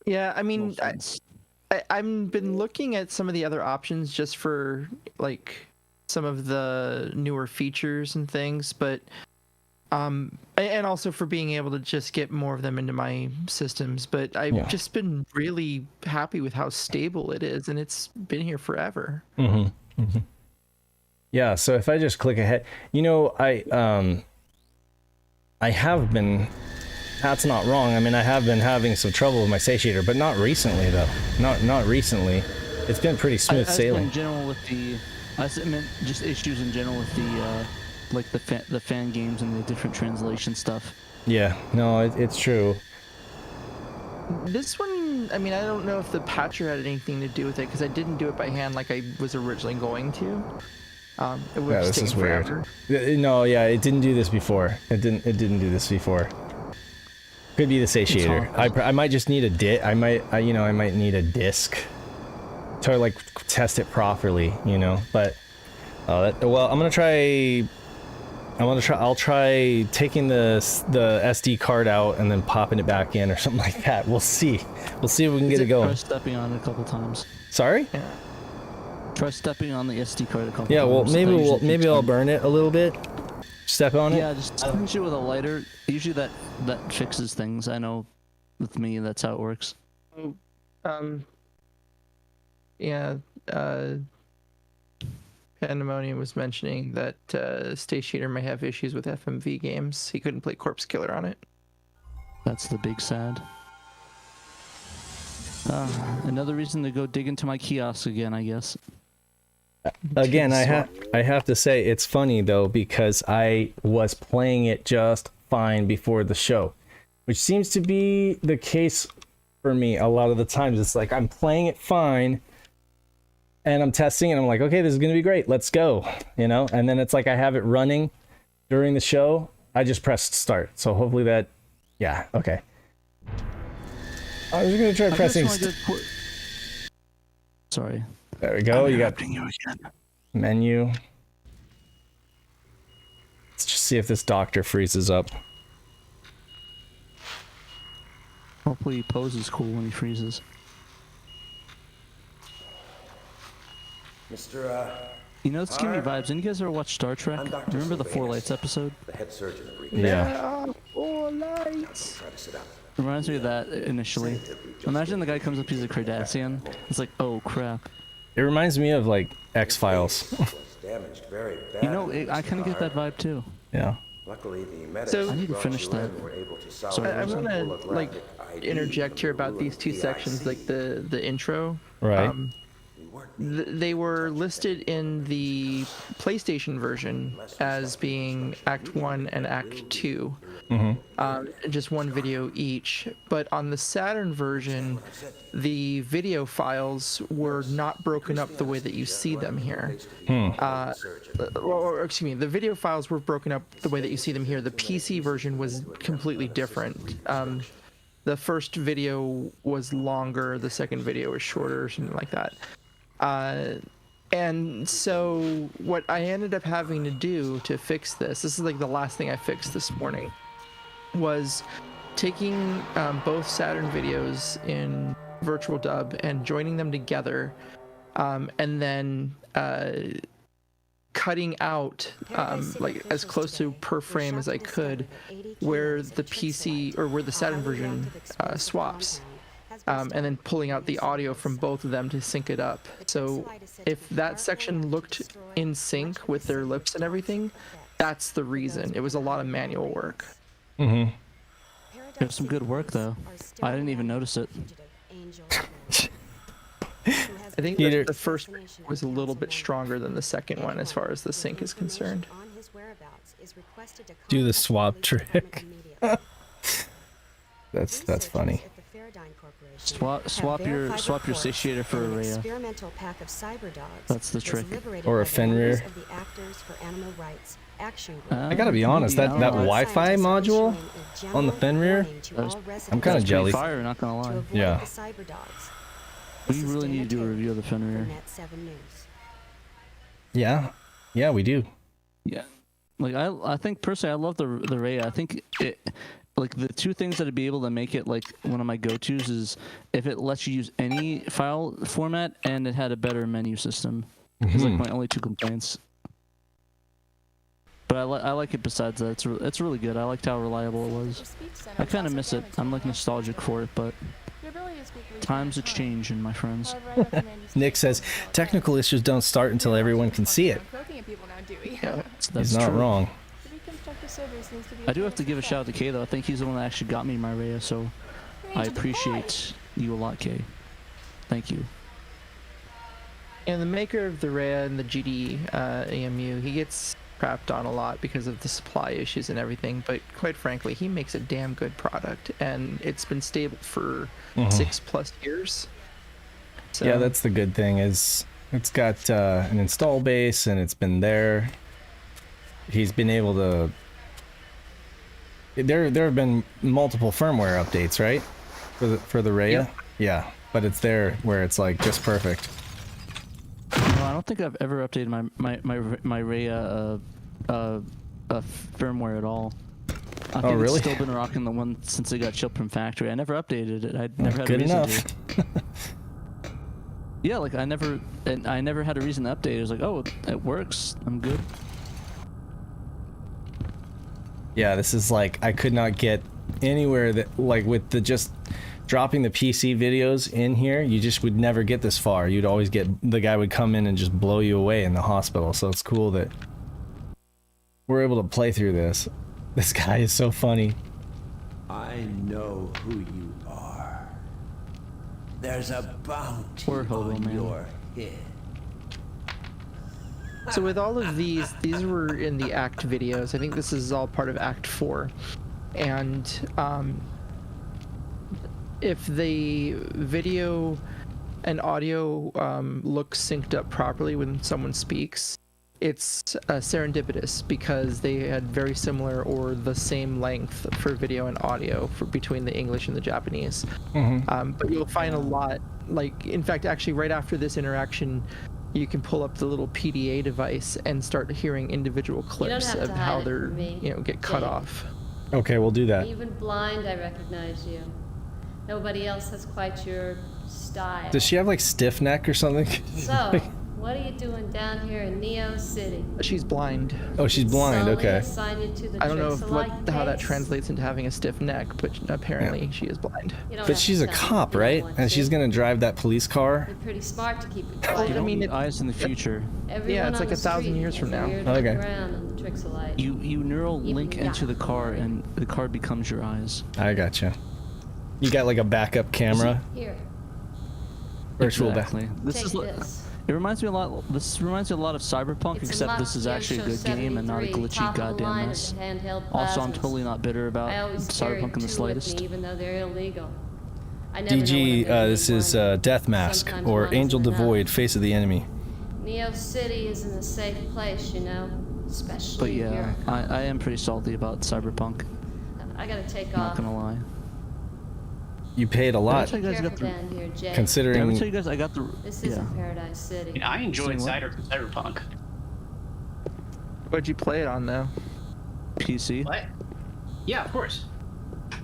Yeah, I mean, I've been looking at some of the other options just for like some of the newer features and things, but and also for being able to just get more of them into my systems. But I've just been really happy with how stable it is, and it's been here forever. Mm-hmm. Mm-hmm. Yeah. So if I just click ahead, you know, I have been. That's not wrong. I mean, I have been having some trouble with my satiator, but not recently though. Not recently. It's been pretty smooth sailing. In general with the, I meant just issues in general with the. Like the fan games and the different translation stuff. Yeah, no, it's true. This one, I mean, I don't know if the patcher had anything to do with it because I didn't do it by hand like I was originally going to. It would have taken forever. No, yeah, it didn't do this before. It didn't do this before. Could be the satiator. I might just need a I might need a disc to like test it properly, you know. But well, I'll try taking the SD card out and then popping it back in or something like that. We'll see. We'll see if we can get it going. Try stepping on it a couple times. Sorry? Yeah. Try stepping on the SD card a couple times. Yeah, well, maybe I'll burn it a little bit. Step on it. Yeah, just punch it with a lighter. Usually that fixes things. I know with me that's how it works. Yeah, Pandemonium was mentioning that Staciator may have issues with FMV games. He couldn't play Corpse Killer on it. That's the big sad. Another reason to go dig into my kiosk again, I guess. Again, I have to say it's funny though because I was playing it just fine before the show, which seems to be the case for me a lot of the times. It's like I'm playing it fine and I'm testing and I'm like, okay, this is gonna be great, let's go, you know. And then it's like I have it running during the show. I just pressed start, so hopefully that, yeah, okay. I was gonna try pressing. Sorry. There we go. You got menu. Let's just see if this doctor freezes up. Hopefully he poses cool when he freezes. Mr. You know, it's giving me vibes. Didn't you guys ever watch Star Trek? Remember the Four Lights episode? The head surgeon agreed. Yeah. Four lights. Try to sit up. Reminds me of that initially. Imagine the guy comes up, he's a Cardassian. It's like, oh crap. It reminds me of like X-Files. Damaged very You know, I kind of get that vibe too. Yeah. Luckily, the medics So- I need to finish that. were able to Sorry, salvage I'm some gonna holographic like ID interject here about these two PIC. sections, like the intro. Right. We weren't They were listed in the PlayStation version as being Act 1 and Act 2. Just one video each. But on the Saturn version, the video files were not broken up the way that you see them here. Or, excuse me, the video files were broken up the way that you see them here. The PC version was completely different. the first video was longer, the second video was shorter, or something like that. And so what I ended up having to do to fix this is like the last thing I fixed this morning, was taking both Saturn videos in virtual dub and joining them together, and then cutting out like as close to per frame as I could where the PC or where the Saturn version swaps, and then pulling out the audio from both of them to sync it up. So if that section looked in sync with their lips and everything, that's the reason. It was a lot of manual work. It was some good work though. I didn't even notice it. I think that the first was a little bit stronger than the second one as far as the sync is concerned. Do the swap trick. That's funny. Swap your satiator for a Rhea. That's the trick. Or a Fenrir. I gotta be honest, that Wi-Fi module on the Fenrir, I'm kind of jelly. Fire, not gonna lie. Yeah. We really need to do a review of the Fenrir. Yeah, we do. Yeah, like I think personally I love the Rhea. I think it, like the two things that'd be able to make it like one of my go-tos is if it lets you use any file format and it had a better menu system. It's like my only two complaints. But I like it besides that. It's really good. I liked how reliable it was. I kind of miss it. I'm like nostalgic for it, but times are changing, my friends. Nick says technical issues don't start until everyone can see it. That's He's not true. wrong. I do have to give a shout out to Kay though. I think he's the one that actually got me my Rhea, so I appreciate you a lot, Kay. Thank you. And the maker of the Rhea and the GD AMU, he gets crapped on a lot because of the supply issues and everything, but quite frankly, he makes a damn good product, and it's been stable for 6+ years. So, Yeah, that's the good thing is it's got an install base and it's been there. He's been able to. There have been multiple firmware updates, right? For the Rhea. Yeah, but it's there where it's like just perfect. No, I don't think I've ever updated my Rhea firmware at all. I think really? It's still been rocking the one since it got shipped from factory. I never updated it. I never had a Good reason enough. to. Yeah, like I never had a reason to update. It was like, oh, it works. I'm good. Yeah, this is like I could not get anywhere that like with the just dropping the PC videos in here, you just would never get this far. You'd always get the guy would come in and just blow you away in the hospital. So it's cool that we're able to play through this. This guy is so funny. I know who you are. There's a bounty Poor hobo, on man. your head. So with all of these were in the Act videos. I think this is all part of Act 4. And if the video and audio look synced up properly when someone speaks, it's serendipitous because they had very similar or the same length for video and audio between the English and the Japanese. But you'll find a lot, like, in fact, actually right after this interaction, you can pull up the little PDA device and start hearing individual clips of how they're, get cut off. Okay, we'll do that. Even blind, I recognize you. Nobody else has quite your style. Does she have like stiff neck or something? So, what are you doing down here in Neo City? She's blind. Oh, she's blind. Sully Okay. assigned you to the I don't know Trixolite how that case? translates into having a stiff neck, but apparently she is blind. You don't But have she's to a tell cop, me if you right? don't want And she's to. gonna drive that police car. You're pretty smart to keep it You quiet. don't mean, need eyes in the future. Everyone it's on like the 1,000 street years from has a now. weird Okay. look around on the Trixolite. You neural Even link into the car, Yacht. and the car becomes your eyes. I gotcha. You got like a backup camera, Here, virtual Exactly. This take is li- this. It reminds me a lot. This reminds me a lot of Cyberpunk, It's a except this is Mach actually a Gensho good game and not a 73, glitchy top of the goddamn line of mess. the handheld Also, I'm plasmas. totally not bitter about I always carry Cyberpunk in the two with slightest. me, even though they're illegal. I never know when DG, I'm gonna this need is one. Death Mask Sometimes or one Angel isn't enough. Devoid, Face of the Enemy. Neo City isn't a safe place, especially But yeah, here. I am pretty salty about Cyberpunk. I gotta take Not off. gonna lie. You paid a lot, Did I tell you guys I got Careful the? down here, Jay. Did I considering. tell you guys I got the? This Yeah. isn't Paradise I City. mean, I enjoyed Saying what? Cyberpunk. What'd you play it on though? PC. What? Yeah, of course.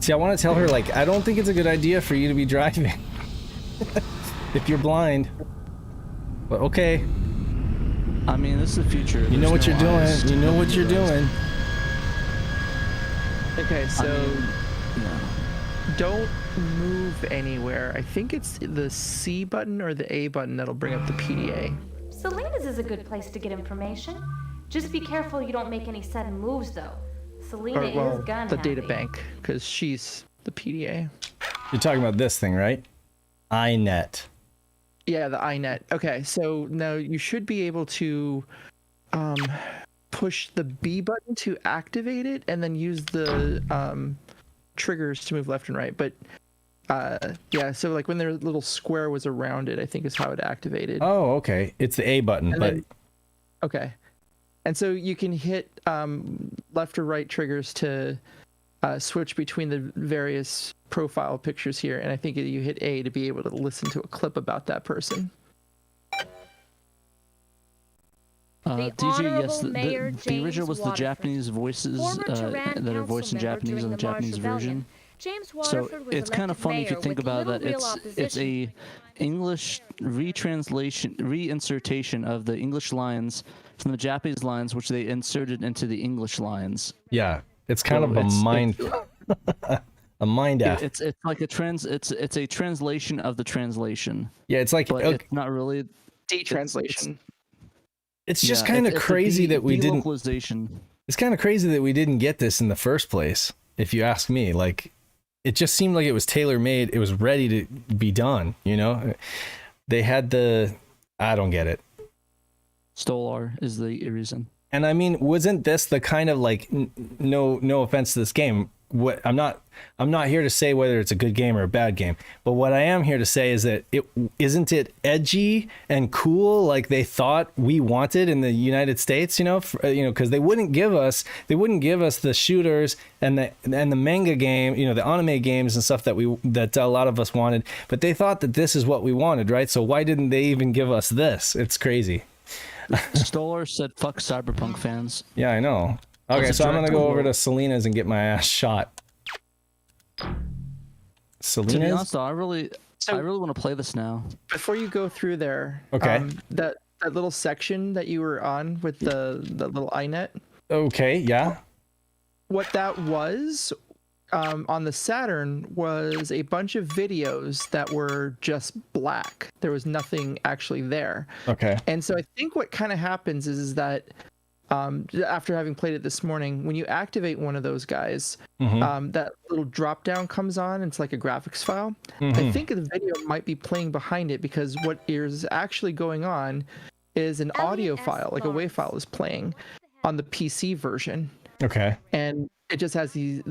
See, I want to tell her, like, I don't think it's a good idea for you to be driving if you're blind. But okay, I mean, this is the future. you know There's what no you're doing. eyes to You know open what you're your eyes. doing. Okay, so Yeah. don't move anywhere. I think it's the C button or the A button that'll bring up the PDA. Selena's is a good place to get information. Just be careful you don't make any sudden moves, though. Selena Or, well, is gun the data happy. bank, because she's the PDA. You're talking about this thing, right? iNet. Yeah, the iNet. Okay, so now you should be able to push the B button to activate it, and then use the triggers to move left and right. But yeah, so like when their little square was around it, I think is how it activated. Oh, okay. It's the A button, And but then- Okay. And so you can hit left or right triggers to switch between the various profile pictures here. And I think you hit A to be able to listen to a clip about that person. DJ, yes, Honorable Mayor the original James was the Waterford, Japanese voices former Tehran that are voiced in council member Japanese in the during the March Japanese Rebellion. version. James So Waterford was it's kind of elected funny if you mayor think with about little that. real It's opposition. a English reinsertion of the English lines from the Japanese lines, which they inserted into the English lines. yeah, it's kind So of a mind, a mind F. It's like it's a translation of the translation, Yeah, it's like but okay, it's not really. Detranslation. it's just Yeah, kind of it's a crazy that we didn't. delocalization. It's kind of crazy that we didn't get this in the first place. If you ask me, like, it just seemed like it was tailor made. It was ready to be done. You know, they had the. I don't get it. Stolar is the reason. And I mean, wasn't this the kind of like no offense to this game? What I'm not here to say whether it's a good game or a bad game, but what I am here to say is that it isn't it edgy and cool like they thought we wanted in the United States, because they wouldn't give us the shooters and the manga game, the anime games and stuff that a lot of us wanted, but they thought that this is what we wanted, right? So why didn't they even give us this? It's crazy. Stolar said, "Fuck Cyberpunk fans." Yeah, I know. Okay, That's a so I'm gonna direct go over quote. to Selena's and get my ass shot. To be Selena's? honest, though, I really want to play this now. Before you go through there, Okay. That little section that you were on with the little iNet, Okay, yeah. what that was on the Saturn was a bunch of videos that were just black. There was nothing actually there. Okay. And so I think what kind of happens is that after having played it this morning, when you activate one of those guys, that little drop down comes on. It's like a graphics file. I think the video might be playing behind it because what is actually going on is an audio file, like a WAV file, is playing on the PC version, Okay. and it just has these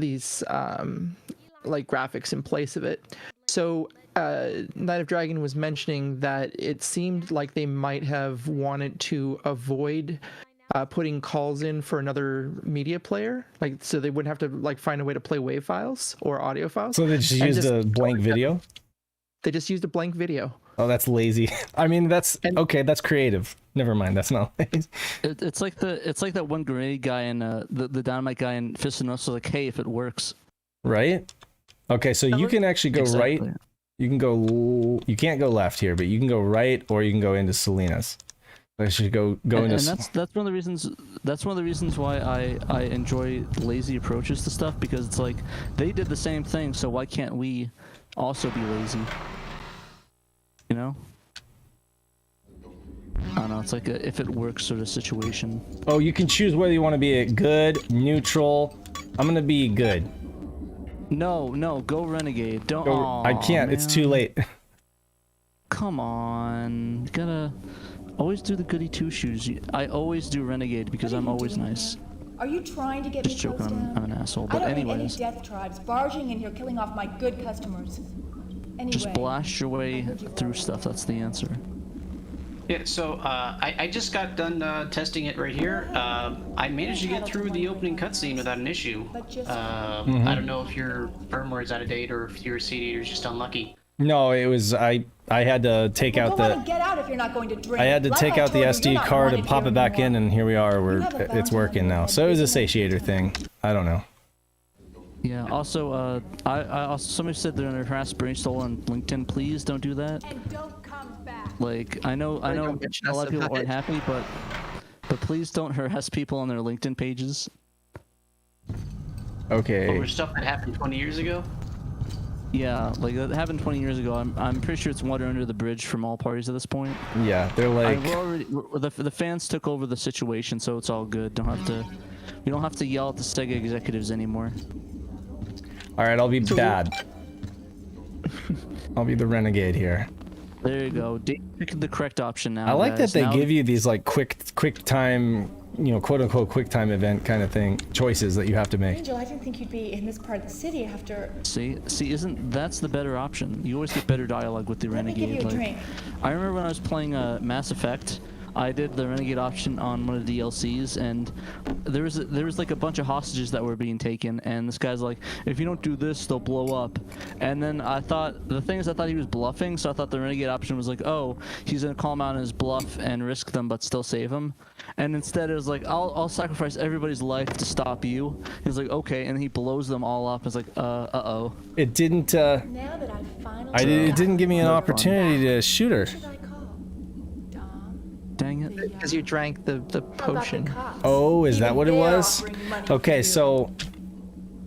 like graphics in place of it. So Night of Dragon was mentioning that it seemed like they might have wanted to avoid putting calls in for another media player, like so they wouldn't have to like find a way to play WAV files or audio files. So they just And used a blank video? They just used a blank video. Oh, that's lazy. I mean, that's okay. That's creative. Never mind. That's not lazy. It's like that one grenade guy and the dynamite guy in Fist of North. Like, hey, if it works, Right? Okay, so you can actually go right. Exactly. You can go. You can't go left here, but you can go right, or you can go into Selena's. I should go into. and that's one of the reasons. That's one of the reasons why I enjoy lazy approaches to stuff, because it's like they did the same thing, so why can't we also be lazy? You know? I don't know. It's like a if it works sort of situation. Oh, you can choose whether you want to be a good, neutral. I'm gonna be good. No, go renegade. Don't. Go, Aw, I can't. It's too man. late. Come on. You gotta always do the goody two shoes. I always do renegade because I'm always nice. Are you trying to get Just me joking. closed down? I'm an asshole. I But don't need any anyways, death tribes barging in here, killing off my good customers. Anyway, just blast your way I heard you through already. stuff. That's the answer. Yeah, so I just got done testing it right here. I managed to get through the opening cutscene without an issue. I don't know if your firmware is out of date or if your CD is just unlucky. No, it was I had to take out Go on the and get out if you're not going to drink. I had to Like take I out the told you, you're SD not card and wanted pop here it back in, anymore. and here we are. You have a It's bounty working on your now. head. So it was a Isn't that satiator thing. I don't know. Yeah. Also, I also somebody said they're under harassed brainstorm on LinkedIn. Please don't do that. And don't come back. Like I know don't mention a us lot of people about aren't it. happy, but please don't harass people on their LinkedIn pages. Okay. Over stuff that happened 20 years ago? Yeah, like that happened 20 years ago. I'm pretty sure it's water under the bridge from all parties at this point. Yeah, they're like. The fans took over the situation, so it's all good. We don't have to yell at the SEGA executives anymore. All right, I'll be bad. I'll be the renegade here. There you go. Pick the correct option now. I like guys. that they Now- give you these like quick time, quote unquote quick time event kind of thing choices that you have to make. Angel, I didn't think you'd be in this part of the city after. See, isn't that's the better option? You always get better dialogue with the Let me renegade. give you a like- drink. I remember when I was playing Mass Effect, I did the renegade option on one of the DLCs, and there was like a bunch of hostages that were being taken, and this guy's like, if you don't do this, they'll blow up. And then I thought he was bluffing, so I thought the renegade option was like, oh, he's gonna call him out on his bluff and risk them, but still save him. And instead it was like, I'll sacrifice everybody's life to stop you. He's like, okay, and he blows them all up. It's like, uh-oh. It didn't. Now that I've finally. It didn't give me an opportunity to shoot her. What should I call? Dom? Dang it. Because you drank the potion. Oh, is that what it was? Okay, so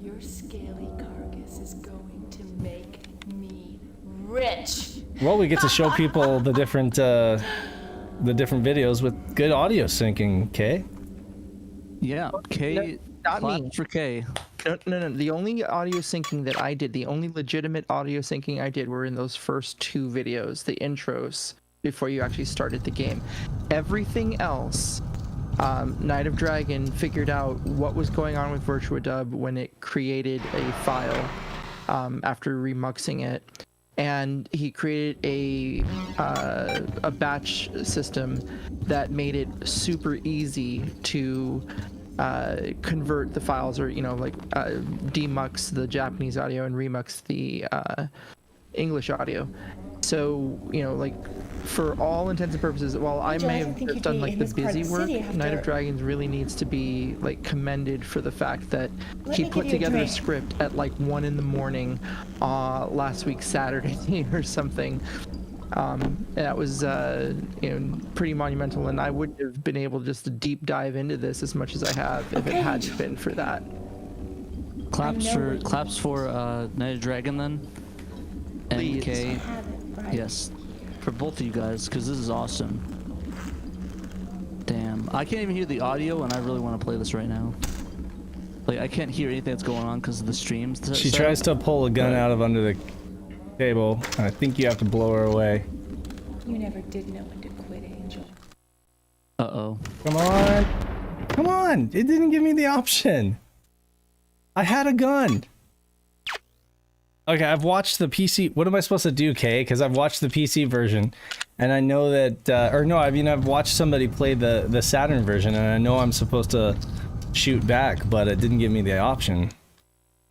Your scaly carcass is going to make me rich. well, we get to show people the different videos with good audio syncing. Okay. Yeah, K. Not me. Clap for K. No. The only audio syncing that I did, the only legitimate audio syncing I did were in those first two videos, the intros, before you actually started the game. Everything else, Night of Dragon figured out what was going on with VirtuaDub when it created a file after remuxing it. And he created a batch system that made it super easy to convert the files, or demux the Japanese audio and remux the English audio. So for all intents and purposes, while I Angel, may I have didn't think just you'd done be like in the this part of busy the work, city Night of after- Dragons really needs to be commended for the fact that Let he me put give you a together a drink. script at 1 a.m. Last week Saturday or something. That was pretty monumental, and I wouldn't have been able just to deep dive into this as much as I have if it Okay. hadn't been for that. Claps know for what you- Night of Dragon then. Please. NK. Have it, right? Yes, for both of you guys, because this is awesome. Damn, I can't even hear the audio, and I really want to play this right now. Like, I can't hear anything that's going on because of the streams. She tries to pull a gun out of under the table, and I think you have to blow her away. You never did know when to quit, Angel. Uh-oh. Come on. Come on. It didn't give me the option. I had a gun. Okay, I've watched the PC. What am I supposed to do, Kay? Because I've watched the PC version, and I know that, I've watched somebody play the Saturn version, and I know I'm supposed to shoot back, but it didn't give me the option.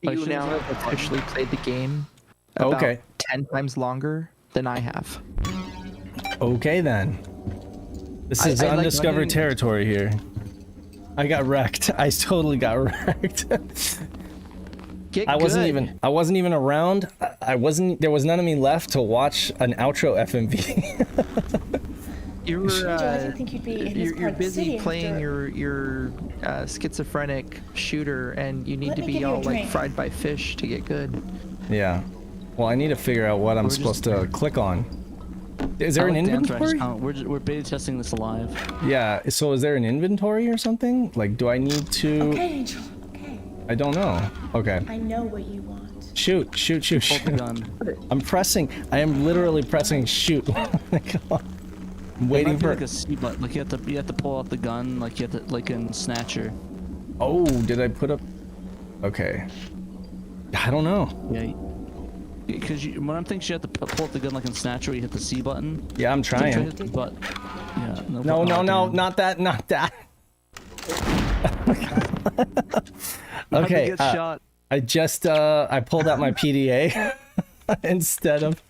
I You should've now had have the officially played the game about Okay. 10 times longer than I have. Okay, then. This I is like undiscovered running- territory here. I got wrecked. I totally got wrecked. I wasn't even around. There was none of me left to watch an outro FMV. You were, Angel, I didn't think you'd be in this you're part of the busy city playing after... your schizophrenic shooter, and you need Let to me be give you a all like drink. fried by fish to get good. Yeah. Well, I need to figure out what I'm We're just- supposed to click on. Is there I an like the answer I just inventory? found. We're beta testing this live. Yeah. So is there an inventory or something? Like, do I need to? Okay, Angel. Okay. I don't know. Okay. I know what you want. Shoot! Pull the gun. I'm pressing. I am literally pressing shoot. I'm It waiting might be for. like a C button. Like you have to pull out the gun. Like you have to, like in Snatcher. Oh, did I put up? Okay. I don't know. Yeah. Because when I'm thinking, you have to pull up the gun like in Snatcher, where you hit the C button. Yeah, I'm Try trying. hit the butt. Yeah. No, not that, not that. Okay. Get shot. I just I pulled out my PDA instead of.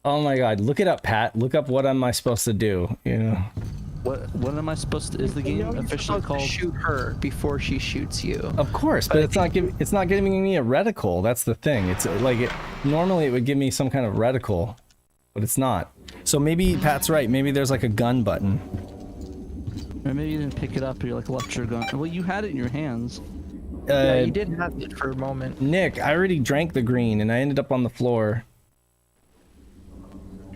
Oh my God! Look it up, Pat. Look up what am I supposed to do? You know. What am I supposed to? Is the game you're officially supposed called? to shoot her before she shoots you. Of course, but it's not giving me a reticle. That's the thing. It's like normally it would give me some kind of reticle, but it's not. So maybe Pat's right. Maybe there's like a gun button. Or maybe you didn't pick it up. Or you like left your gun. Well, you had it in your hands. Yeah, you did have it for a moment. Nick, I already drank the green and I ended up on the floor.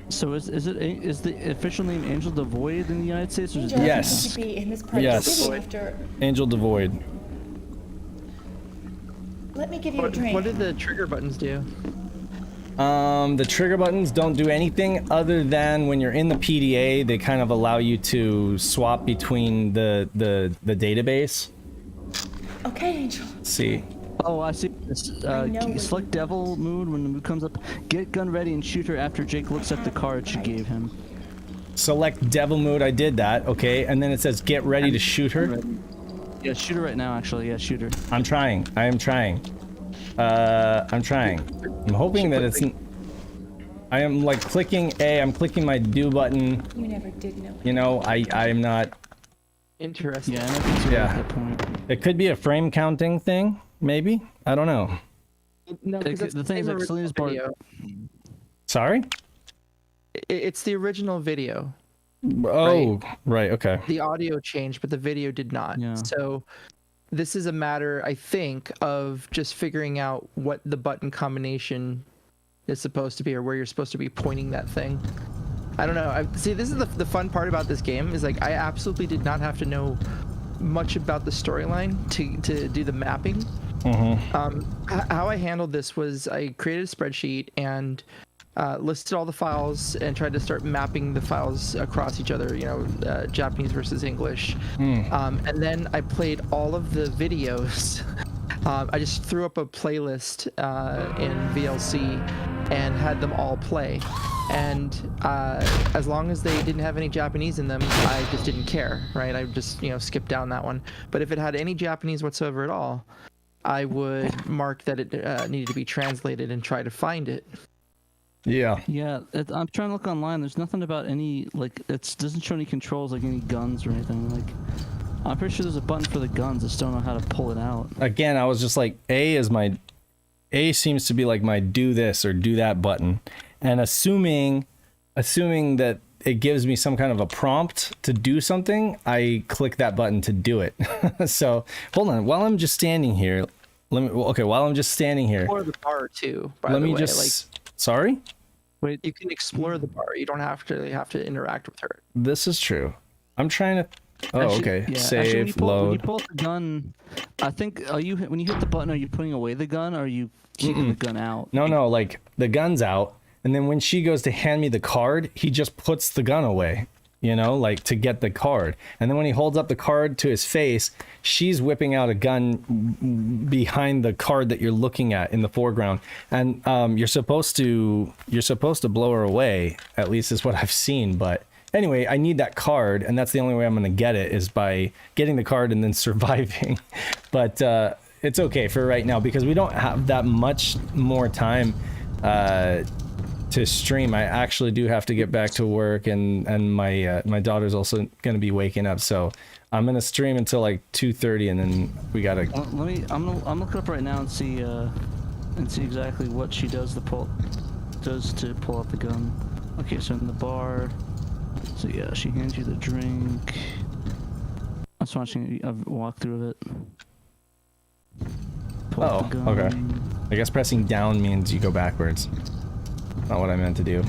So is the official name Angel the Void in the United States? Or is it Angel, Yes. I think you should be in this part Yes. of the after. Angel Devoid. Let me give you a drink. What do the trigger buttons do? The trigger buttons don't do anything other than when you're in the PDA, they kind of allow you to swap between the database. Okay, Angel. Let's see. Oh, I see. Select Devil mood when the mood comes up. Get gun ready and shoot her after Jake looks at the card she gave him. Select devil mood. I did that. Okay, and then it says get ready to shoot her. Yeah, shoot her right now. Actually, yeah, shoot her. I'm trying. I am trying. I'm trying. I'm hoping that it's. I am like clicking A. I'm clicking my do button. You never did know. You know, I'm not. Interesting. Yeah, I think so Yeah. at that point. It could be a frame counting thing. Maybe. I don't know. No, 'cause that's The thing is, same like, Selena's part. video. Sorry. It's the original video. Oh, right. Okay. The audio changed, but the video did not. Yeah. So this is a matter, I think, of just figuring out what the button combination is supposed to be, or where you're supposed to be pointing that thing. I don't know. See, this is the fun part about this game is like I absolutely did not have to know much about the storyline to do the mapping. How I handled this was I created a spreadsheet and listed all the files and tried to start mapping the files across each other, you know, Japanese versus English. And then I played all of the videos. I just threw up a playlist in VLC and had them all play. And as long as they didn't have any Japanese in them, I just didn't care, right? I just, you know, skipped down that one. But if it had any Japanese whatsoever at all, I would mark that it needed to be translated and try to find it. Yeah. Yeah, I'm trying to look online. There's nothing about any, like, it doesn't show any controls, like any guns or anything. Like, I'm pretty sure there's a button for the guns. I just don't know how to pull it out. Again, I was just like, A seems to be like my do this or do that button. And assuming that it gives me some kind of a prompt to do something, I click that button to do it. So hold on, while I'm just standing here, while I'm just standing here, Or the bar too, by let the me way. just, sorry? Wait, you can explore the bar. You don't have to interact with her. This is true. I'm trying to, okay, Yeah, save, actually, when you load. pull out the gun, I think, when you hit the button, are you putting away the gun or are you keeping the gun out? No, like the gun's out. And then when she goes to hand me the card, he just puts the gun away, you know, like to get the card. And then when he holds up the card to his face, she's whipping out a gun behind the card that you're looking at in the foreground. And you're supposed to blow her away, at least is what I've seen. But anyway, I need that card, and that's the only way I'm going to get it is by getting the card and then surviving. But it's okay for right now because we don't have that much more time to stream. I actually do have to get back to work, and my daughter's also going to be waking up, so I'm going to stream until like 2:30, and then we got to I'm looking up right now and see exactly what she does to pull out the gun. Okay, so in the bar, so yeah, she hands you the drink. I was watching a walkthrough of it. Pull out the gun. Okay. I guess pressing down means you go backwards. Not what I meant to do.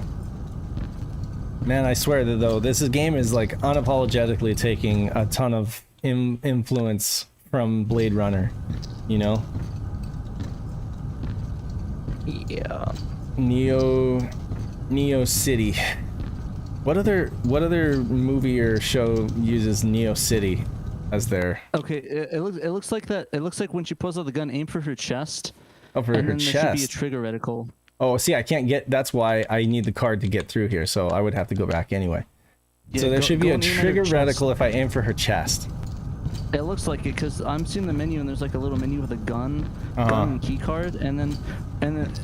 Man, I swear that though, this game is like unapologetically taking a ton of influence from Blade Runner, you know? Yeah. Neo City. What other movie or show uses Neo City as their? Okay, it looks like that. It looks like when she pulls out the gun, aim for her chest. Over and her then there should be a chest. trigger reticle. Oh, see, I can't get. That's why I need the card to get through here. So I would have to go back anyway. Yeah, So there should be a and aim at her trigger chest. reticle if I aim for her chest. It looks like it because I'm seeing the menu and there's like a little menu with a gun and key card, and then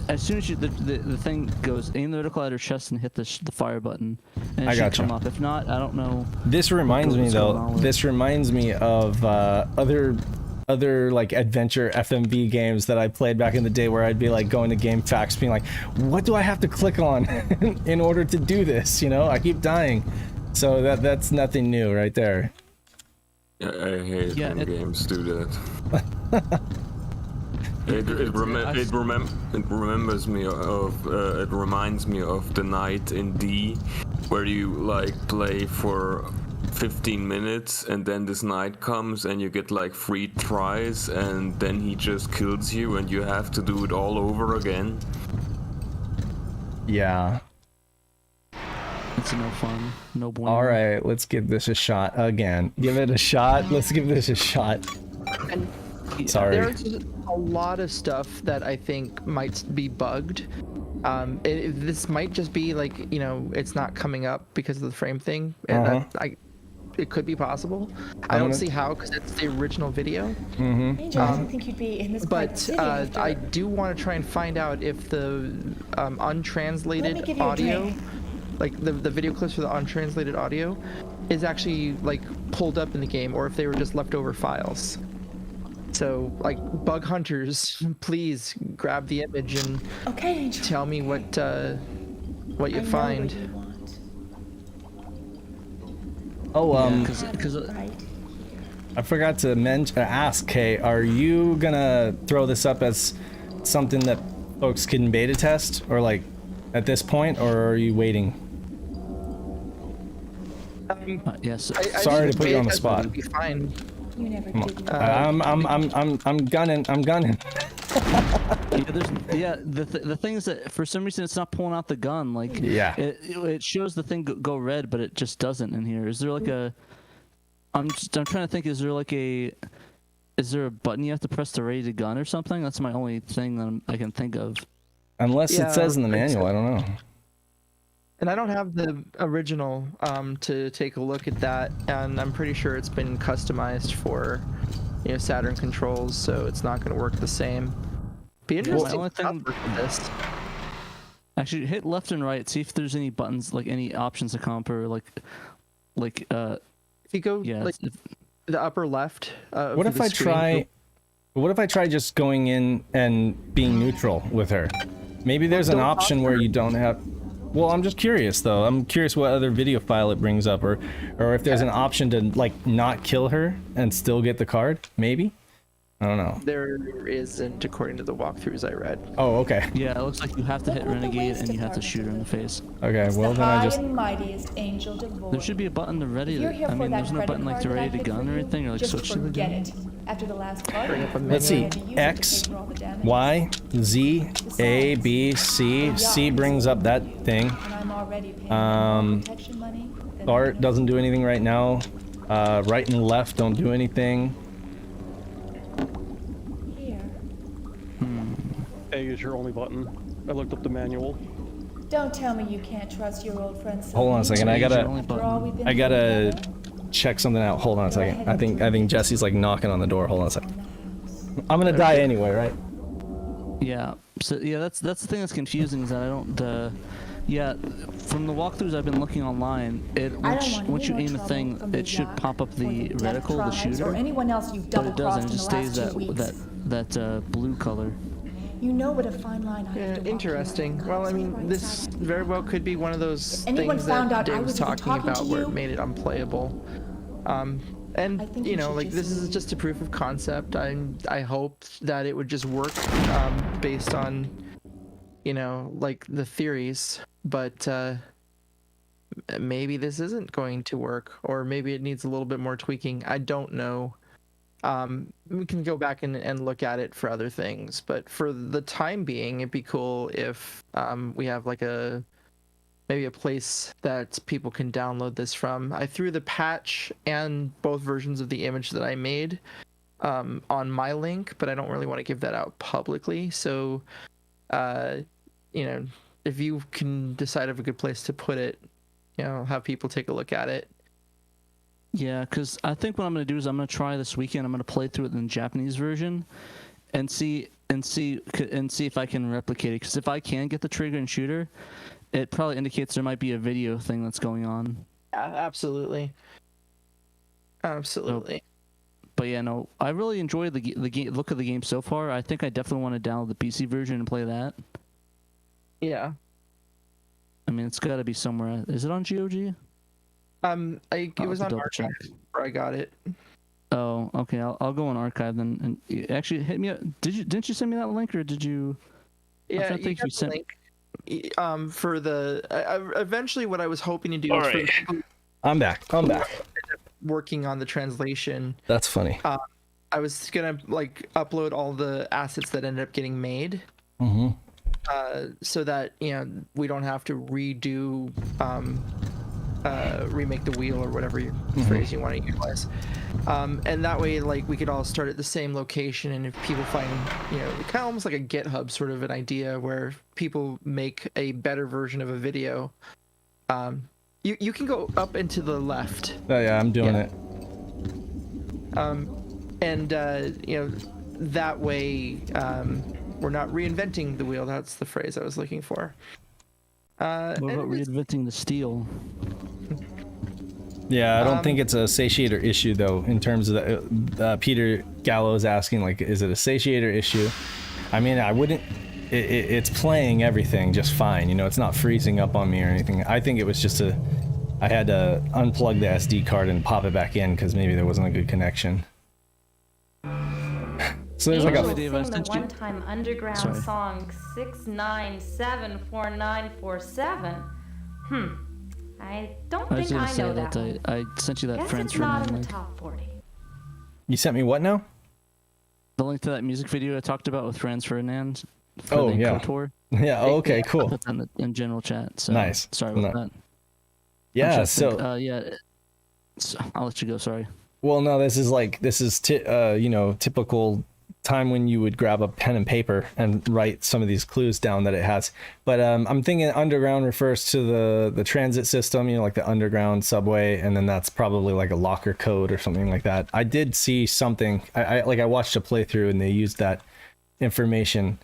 as soon as the thing goes, aim the reticle at her chest and hit the fire button, and it should come up. If not, I don't know. This reminds me though. This reminds me of other like adventure FMV games that I played back in the day, where I'd be like going to GameFAQs being like, what do I have to click on in order to do this? You know, I keep dying. So that's nothing new right there. Yeah, I hate when games do that. It reminds me of the night in D, where you like play for 15 minutes and then this night comes and you get like 3 tries and then he just kills you and you have to do it all over again. Yeah. It's no fun. No bueno. All right, let's give this a shot again. Give it a shot. Let's give this a shot. And sorry. There's a lot of stuff that I think might be bugged. This might just be like, you know, it's not coming up because of the frame thing, and it could be possible. I don't see how, because it's the original video. Angel, I didn't think you'd be in this But city I do want to try and find out if the untranslated audio, like the video clips for the untranslated audio, is actually like pulled up in the game, or if they were just leftover files. So, like, bug hunters, please grab the image and tell me what you find. I forgot to ask, Kay, are you gonna throw this up as something that folks can beta test, or like at this point, or are you waiting? Yes. Sorry to put you on the spot. Be fine. You never did. I'm gunning. The thing is that for some reason it's not pulling out the gun. Like, it shows the thing go red, but it just doesn't in here. Is there like a? I'm trying to think. Is there a button you have to press to raise a gun or something? That's my only thing that I can think of. Unless it says in the manual, I don't know. And I don't have the original to take a look at that, and I'm pretty sure it's been customized for, you know, Saturn controls, so it's not going to work the same. Be interesting for this. Actually, hit left and right. See if there's any buttons, like any options to come up, or if you go like the upper left. What if I try? What if I try just going in and being neutral with her? Maybe there's an option where you don't have. Well, I'm just curious though. I'm curious what other video file it brings up, or if there's an option to like not kill her and still get the card. Maybe. I don't know. There isn't, according to the walkthroughs I read. Oh, okay. Yeah, it looks like you have to hit Renegade and you have to shoot her in the face. Okay, well then I just. The mightiest angel devoid. There should be a button to ready. I mean, there's no button like to ready the gun or anything, or like switch to the gun. It. After the last party, Let's see. X, Y, Z, A, B, C. C brings up that thing. Art doesn't do anything right now. Right and left don't do anything. A is your only button. I looked up the manual. Don't tell me you can't trust your old friend. Hold on a second. I gotta check something out. Hold on a second. I think Jesse's like knocking on the door. Hold on a second. I'm gonna die anyway, right? Yeah. So yeah, that's the thing that's confusing, is that I don't. Yeah, from the walkthroughs I've been looking online, once you aim the thing, it should pop up the reticle, the shooter. Or anyone else you've but it doesn't. It just stays that blue color. You know what a fine line I have to interesting. Well, I mean, this very well could be one of those things that Dave was talking about where it made it unplayable. And you know, like, this is just a proof of concept. I hope that it would just work based on, you know, like the theories, but maybe this isn't going to work, or maybe it needs a little bit more tweaking. I don't know. We can go back and look at it for other things, but for the time being, it'd be cool if we have like maybe a place that people can download this from. I threw the patch and both versions of the image that I made on my link, but I don't really want to give that out publicly. So, if you can decide of a good place to put it, have people take a look at it. Yeah, because I think what I'm going to do is I'm going to try this weekend. I'm going to play through it in the Japanese version, and see if I can replicate it. Because if I can get the trigger and shooter, it probably indicates there might be a video thing that's going on. Yeah, absolutely. Absolutely. So, but yeah, no, I really enjoyed the look of the game so far. I think I definitely want to download the PC version and play that. Yeah. I mean, it's got to be somewhere. Is it on GOG? It was on Archive where I got it. Oh, okay. I'll go on Archive then. And actually, hit me up. Didn't you send me that link, or did you? Yeah, you got the link. For the eventually, what I was hoping to do. All right. I'm back. Working on the translation. That's funny. I was gonna upload all the assets that ended up getting made. Mm-hmm. So that we don't have to redo remake the wheel or whatever phrase you want to utilize, and that way we could all start at the same location, and if people find kind of almost like a GitHub sort of an idea where people make a better version of a video, you can go up and to the left. Oh yeah, I'm doing it. And that way we're not reinventing the wheel. That's the phrase I was looking for. What about reinventing the steel? Yeah, I don't think it's a satiator issue though. In terms of Peter Gallo is asking, is it a satiator issue? I mean, I wouldn't. It's playing everything just fine. It's not freezing up on me or anything. I think it was just I had to unplug the SD card and pop it back in because maybe there wasn't a good connection. So there's Angel sing the one-time underground song 6974947. I don't think I know that one. I sent you that Guess Friends it's not in link. the top 40. You sent me what now? The link to that music video I talked about with Franz Ferdinand. Oh yeah. KOTOR. Yeah. Oh, okay. Cool. Put that in general chat. So nice. Sorry about that. Yeah. So I'll let you go. Sorry. Well, no. This is typical time when you would grab a pen and paper and write some of these clues down that it has. But I'm thinking underground refers to the transit system, like the underground subway, and then that's probably like a locker code or something like that. I did see something. I watched a playthrough and they used that information.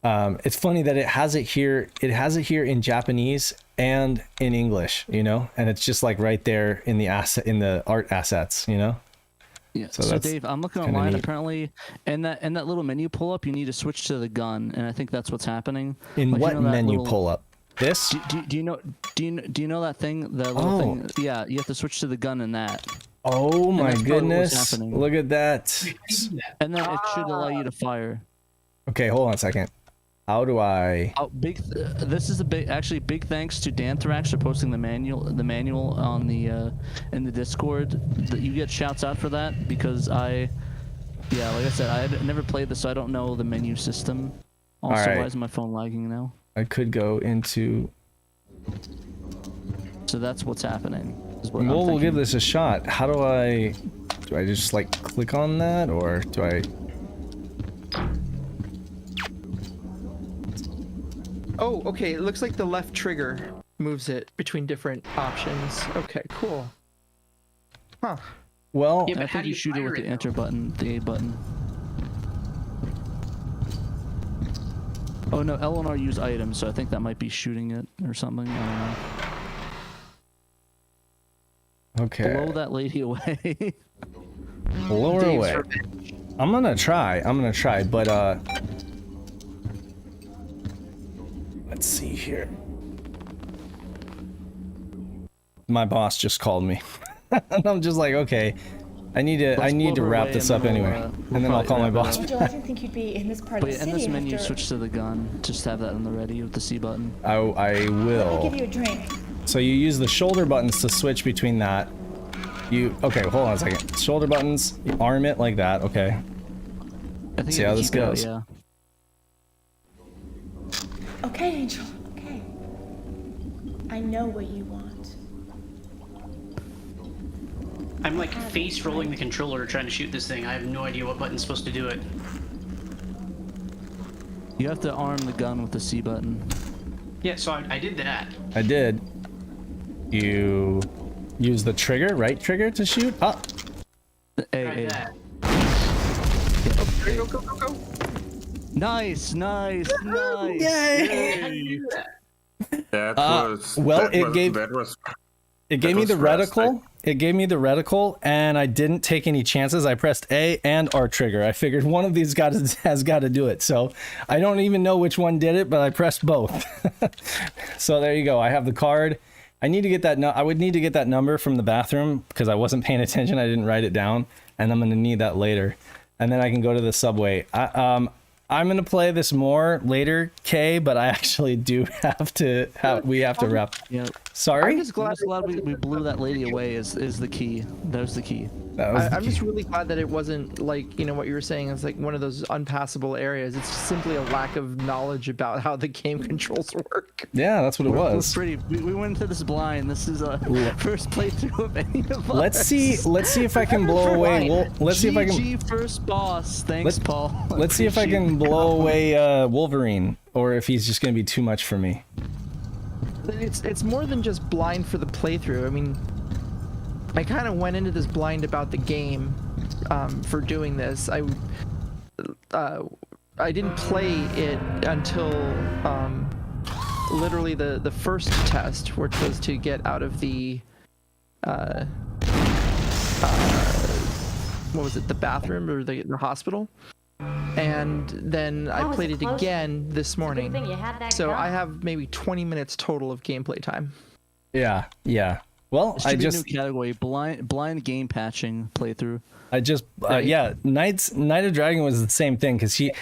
It's funny that it has it here. It has it here in Japanese and in English, and it's just right there in the art assets, Yeah. So Dave, I'm looking online. Neat. Apparently, in that little menu pull up, you need to switch to the gun, and I think that's what's happening. In what menu pull up? This? Do you know that thing? The little thing? Yeah, you have to switch to the gun in that. Oh my goodness! Look at that. And then it should allow you to fire. Okay, hold on a second. How do I? This is big thanks to Danthrax for posting the manual on the in the Discord. You get shouts out for that because like I said, I had never played this, so I don't know the menu system. Also, why is my phone lagging now? I could go into. So that's what's happening. Well, we'll give this a shot. How do I just click on that, or do I? Oh, okay. It looks like the left trigger moves it between different options. Okay, cool. Huh. Well, I think you shoot it with the enter button, the A button. Oh no, L and R use items, so I think that might be shooting it or something. I don't know. Okay. Blow that lady away. Blow her away. I'm gonna try, but let's see here. My boss just called me. And I'm just okay. I need to wrap this up anyway. And then I'll call my boss. Angel, I didn't think you'd be in this part of the city. In this menu, switch to the gun. Just have that on the ready with the C button. I will. Let me give you a drink. So you use the shoulder buttons to switch between that. Okay, hold on a second. Shoulder buttons, you arm it like that, okay. See how this goes. Yeah. Okay, Angel, okay. I know what you want. I'm like face rolling the controller trying to shoot this thing. I have no idea what button's supposed to do it. You have to arm the gun with the C button. Yeah, so I did that. I did. You use the trigger, right trigger to shoot? Oh. A. Go. Nice. Yay! That was. Well, It gave me the reticle. It gave me the reticle, and I didn't take any chances. I pressed A and R trigger. I figured one of these has got to do it. So I don't even know which one did it, but I pressed both. So there you go. I have the card. I need to get that. I would need to get that number from the bathroom because I wasn't paying attention. I didn't write it down, and I'm going to need that later. And then I can go to the subway. I'm going to play this more later, Kay, but I actually do have to we have to wrap. Yeah. Sorry? I'm just glad we blew that lady away is the key. That was the key. I'm just really glad that it wasn't like, you know, what you were saying. It's like one of those unpassable areas. It's simply a lack of knowledge about how the game controls work. Yeah, that's what it was. We went into this blind. This is a first playthrough of any of us. Let's see if I can blow away. Let's see if I can. GG first boss. Thanks, Paul. Let's see if I can blow away Wolverine, or if he's just gonna be too much for me. It's more than just blind for the playthrough. I mean, I kind of went into this blind about the game for doing this. I didn't play it until literally the first test, which was to get out of the what was it, the bathroom or the hospital. And then I played it again this morning. So I have maybe 20 minutes total of gameplay time. Yeah. Well, I just new category blind game patching playthrough. Night of Dragon was the same thing because he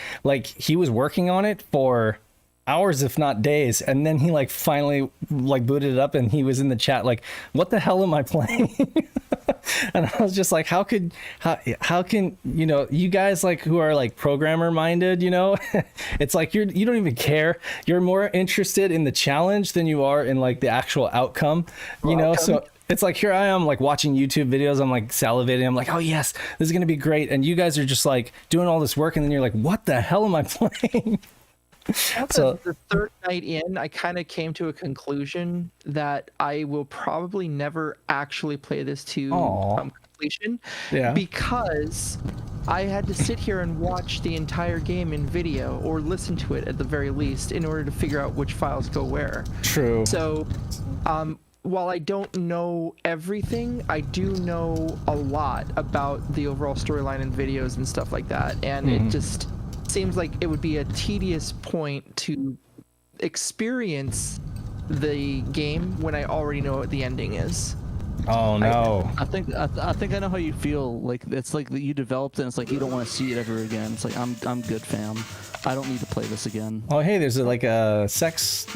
was working on it for hours if not days, and then he finally booted it up and he was in the chat like, what the hell am I playing? And I was just like, how can you guys who are programmer minded, it's like you don't even care. You're more interested in the challenge than you are in the actual outcome, so it's like, here I am watching YouTube videos, I'm salivating, I'm like, oh yes, this is gonna be great, and you guys are just doing all this work, and then you're like, what the hell am I playing? So the third night in, I kind of came to a conclusion that I will probably never actually play this to completion, because I had to sit here and watch the entire game in video, or listen to it at the very least, in order to figure out which files go where. True. So, while I don't know everything, I do know a lot about the overall storyline and videos and stuff like that, and it just seems like it would be a tedious point to experience the game when I already know what the ending is. Oh no! I think I know how you feel. It's like that you developed it, and it's like you don't want to see it ever again. It's like I'm good, fam. I don't need to play this again. Oh hey, there's a sex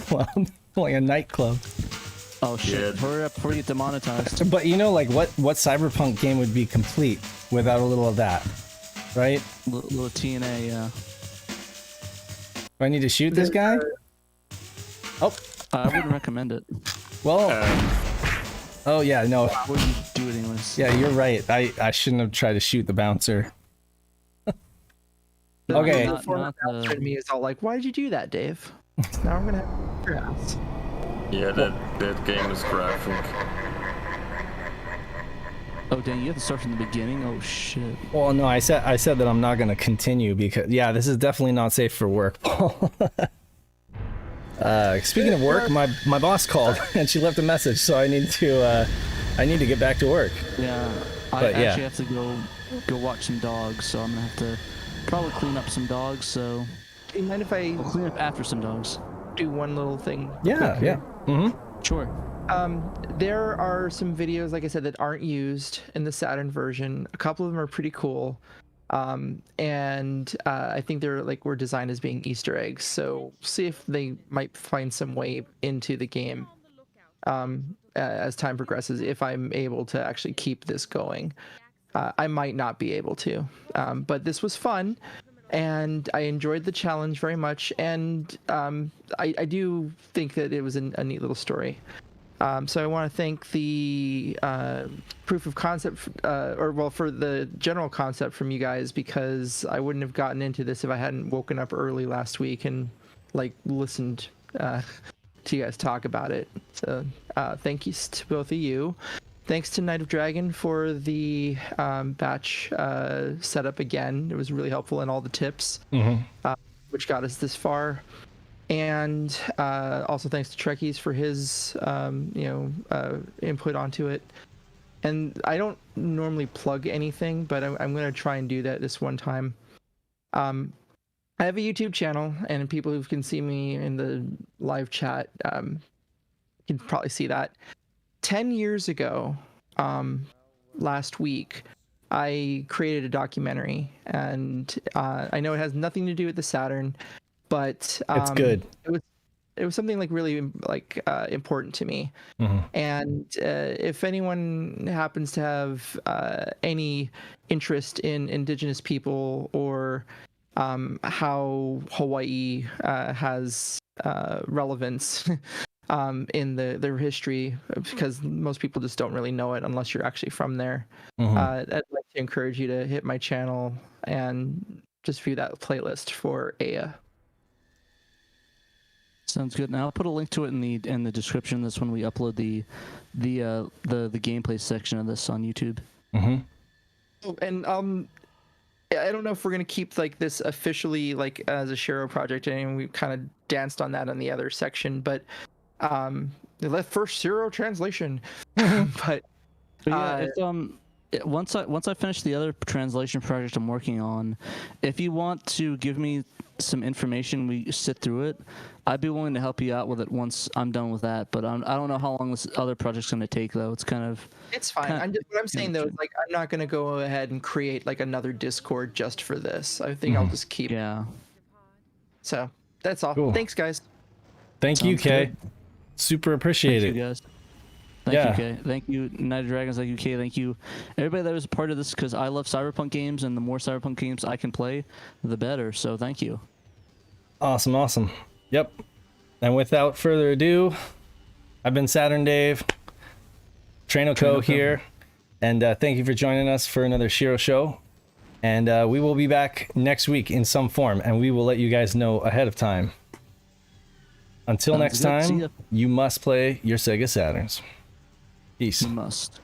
club, a nightclub. Oh shit! Yeah. Hurry up before you get demonetized. But what cyberpunk game would be complete without a little of that? Right? Little TNA, yeah. Do I need to shoot this guy? Oh. I wouldn't recommend it. Well. Oh yeah, no. I wouldn't do it anyways. Yeah, you're right. I shouldn't have tried to shoot the bouncer. Okay. The former bouncer to me is all like, why did you do that, Dave? Now I'm gonna have your house. Yeah, that game is graphic. Oh dang, you have to start from the beginning? Oh shit. Well no, I said that I'm not gonna continue because this is definitely not safe for work, Paul. Speaking of work, my boss called and she left a message, so I need to get back to work. Yeah. I actually have to go watch some dogs, so I'm gonna have to probably clean up some dogs, so do you mind if I'll clean up after some dogs? Do one little thing. Yeah, yeah. Sure. There are some videos, like I said, that aren't used in the Saturn version. A couple of them are pretty cool. And I think they're were designed as being Easter eggs. So see if they might find some way into the game as time progresses, if I'm able to actually keep this going. I might not be able to, but this was fun. And I enjoyed the challenge very much. And I do think that it was a neat little story. So I want to thank the proof of concept, for the general concept from you guys, because I wouldn't have gotten into this if I hadn't woken up early last week and listened to you guys talk about it. So thank you to both of you. Thanks to Night of Dragon for the batch setup again. It was really helpful in all the tips, which got us this far. And also thanks to Trekkies for his input onto it. And I don't normally plug anything, but I'm going to try and do that this one time. I have a YouTube channel, and people who can see me in the live chat can probably see that. 10 years ago, last week, I created a documentary, and I know it has nothing to do with the Saturn, but it's good. It was something really important to me. And if anyone happens to have any interest in indigenous people or how Hawaii has relevance in their history, because most people just don't really know it unless you're actually from there, I'd like to encourage you to hit my channel and just view that playlist for Aya. Sounds good. Now I'll put a link to it in the description of this when we upload the gameplay section of this on YouTube. And I don't know if we're gonna keep this officially as a SHIRO project, and we kind of danced on that on the other section, but the first SHIRO translation. But yeah, once I finish the other translation project I'm working on, if you want to give me some information, we sit through it, I'd be willing to help you out with it once I'm done with that. But I don't know how long this other project's going to take, though. It's kind of... It's fine. What I'm saying, though, is I'm not going to go ahead and create another Discord just for this. I think I'll just keep... Yeah. So, that's all. Cool. Thanks, guys. Thank you, Kay. Super appreciate it. Thank you, guys. Thank you, Kay. Thank you, Night of Dragons. Thank you, Kay. Thank you, everybody that was a part of this, because I love Cyberpunk games, and the more Cyberpunk games I can play, the better. So thank you. Awesome. Yep. And without further ado, I've been Saturn Dave, Trainoco here, and thank you for joining us for another SHIRO show. And we will be back next week in some form, and we will let you guys know ahead of time. Until next time, you must play your SEGA Saturns. Peace. You must.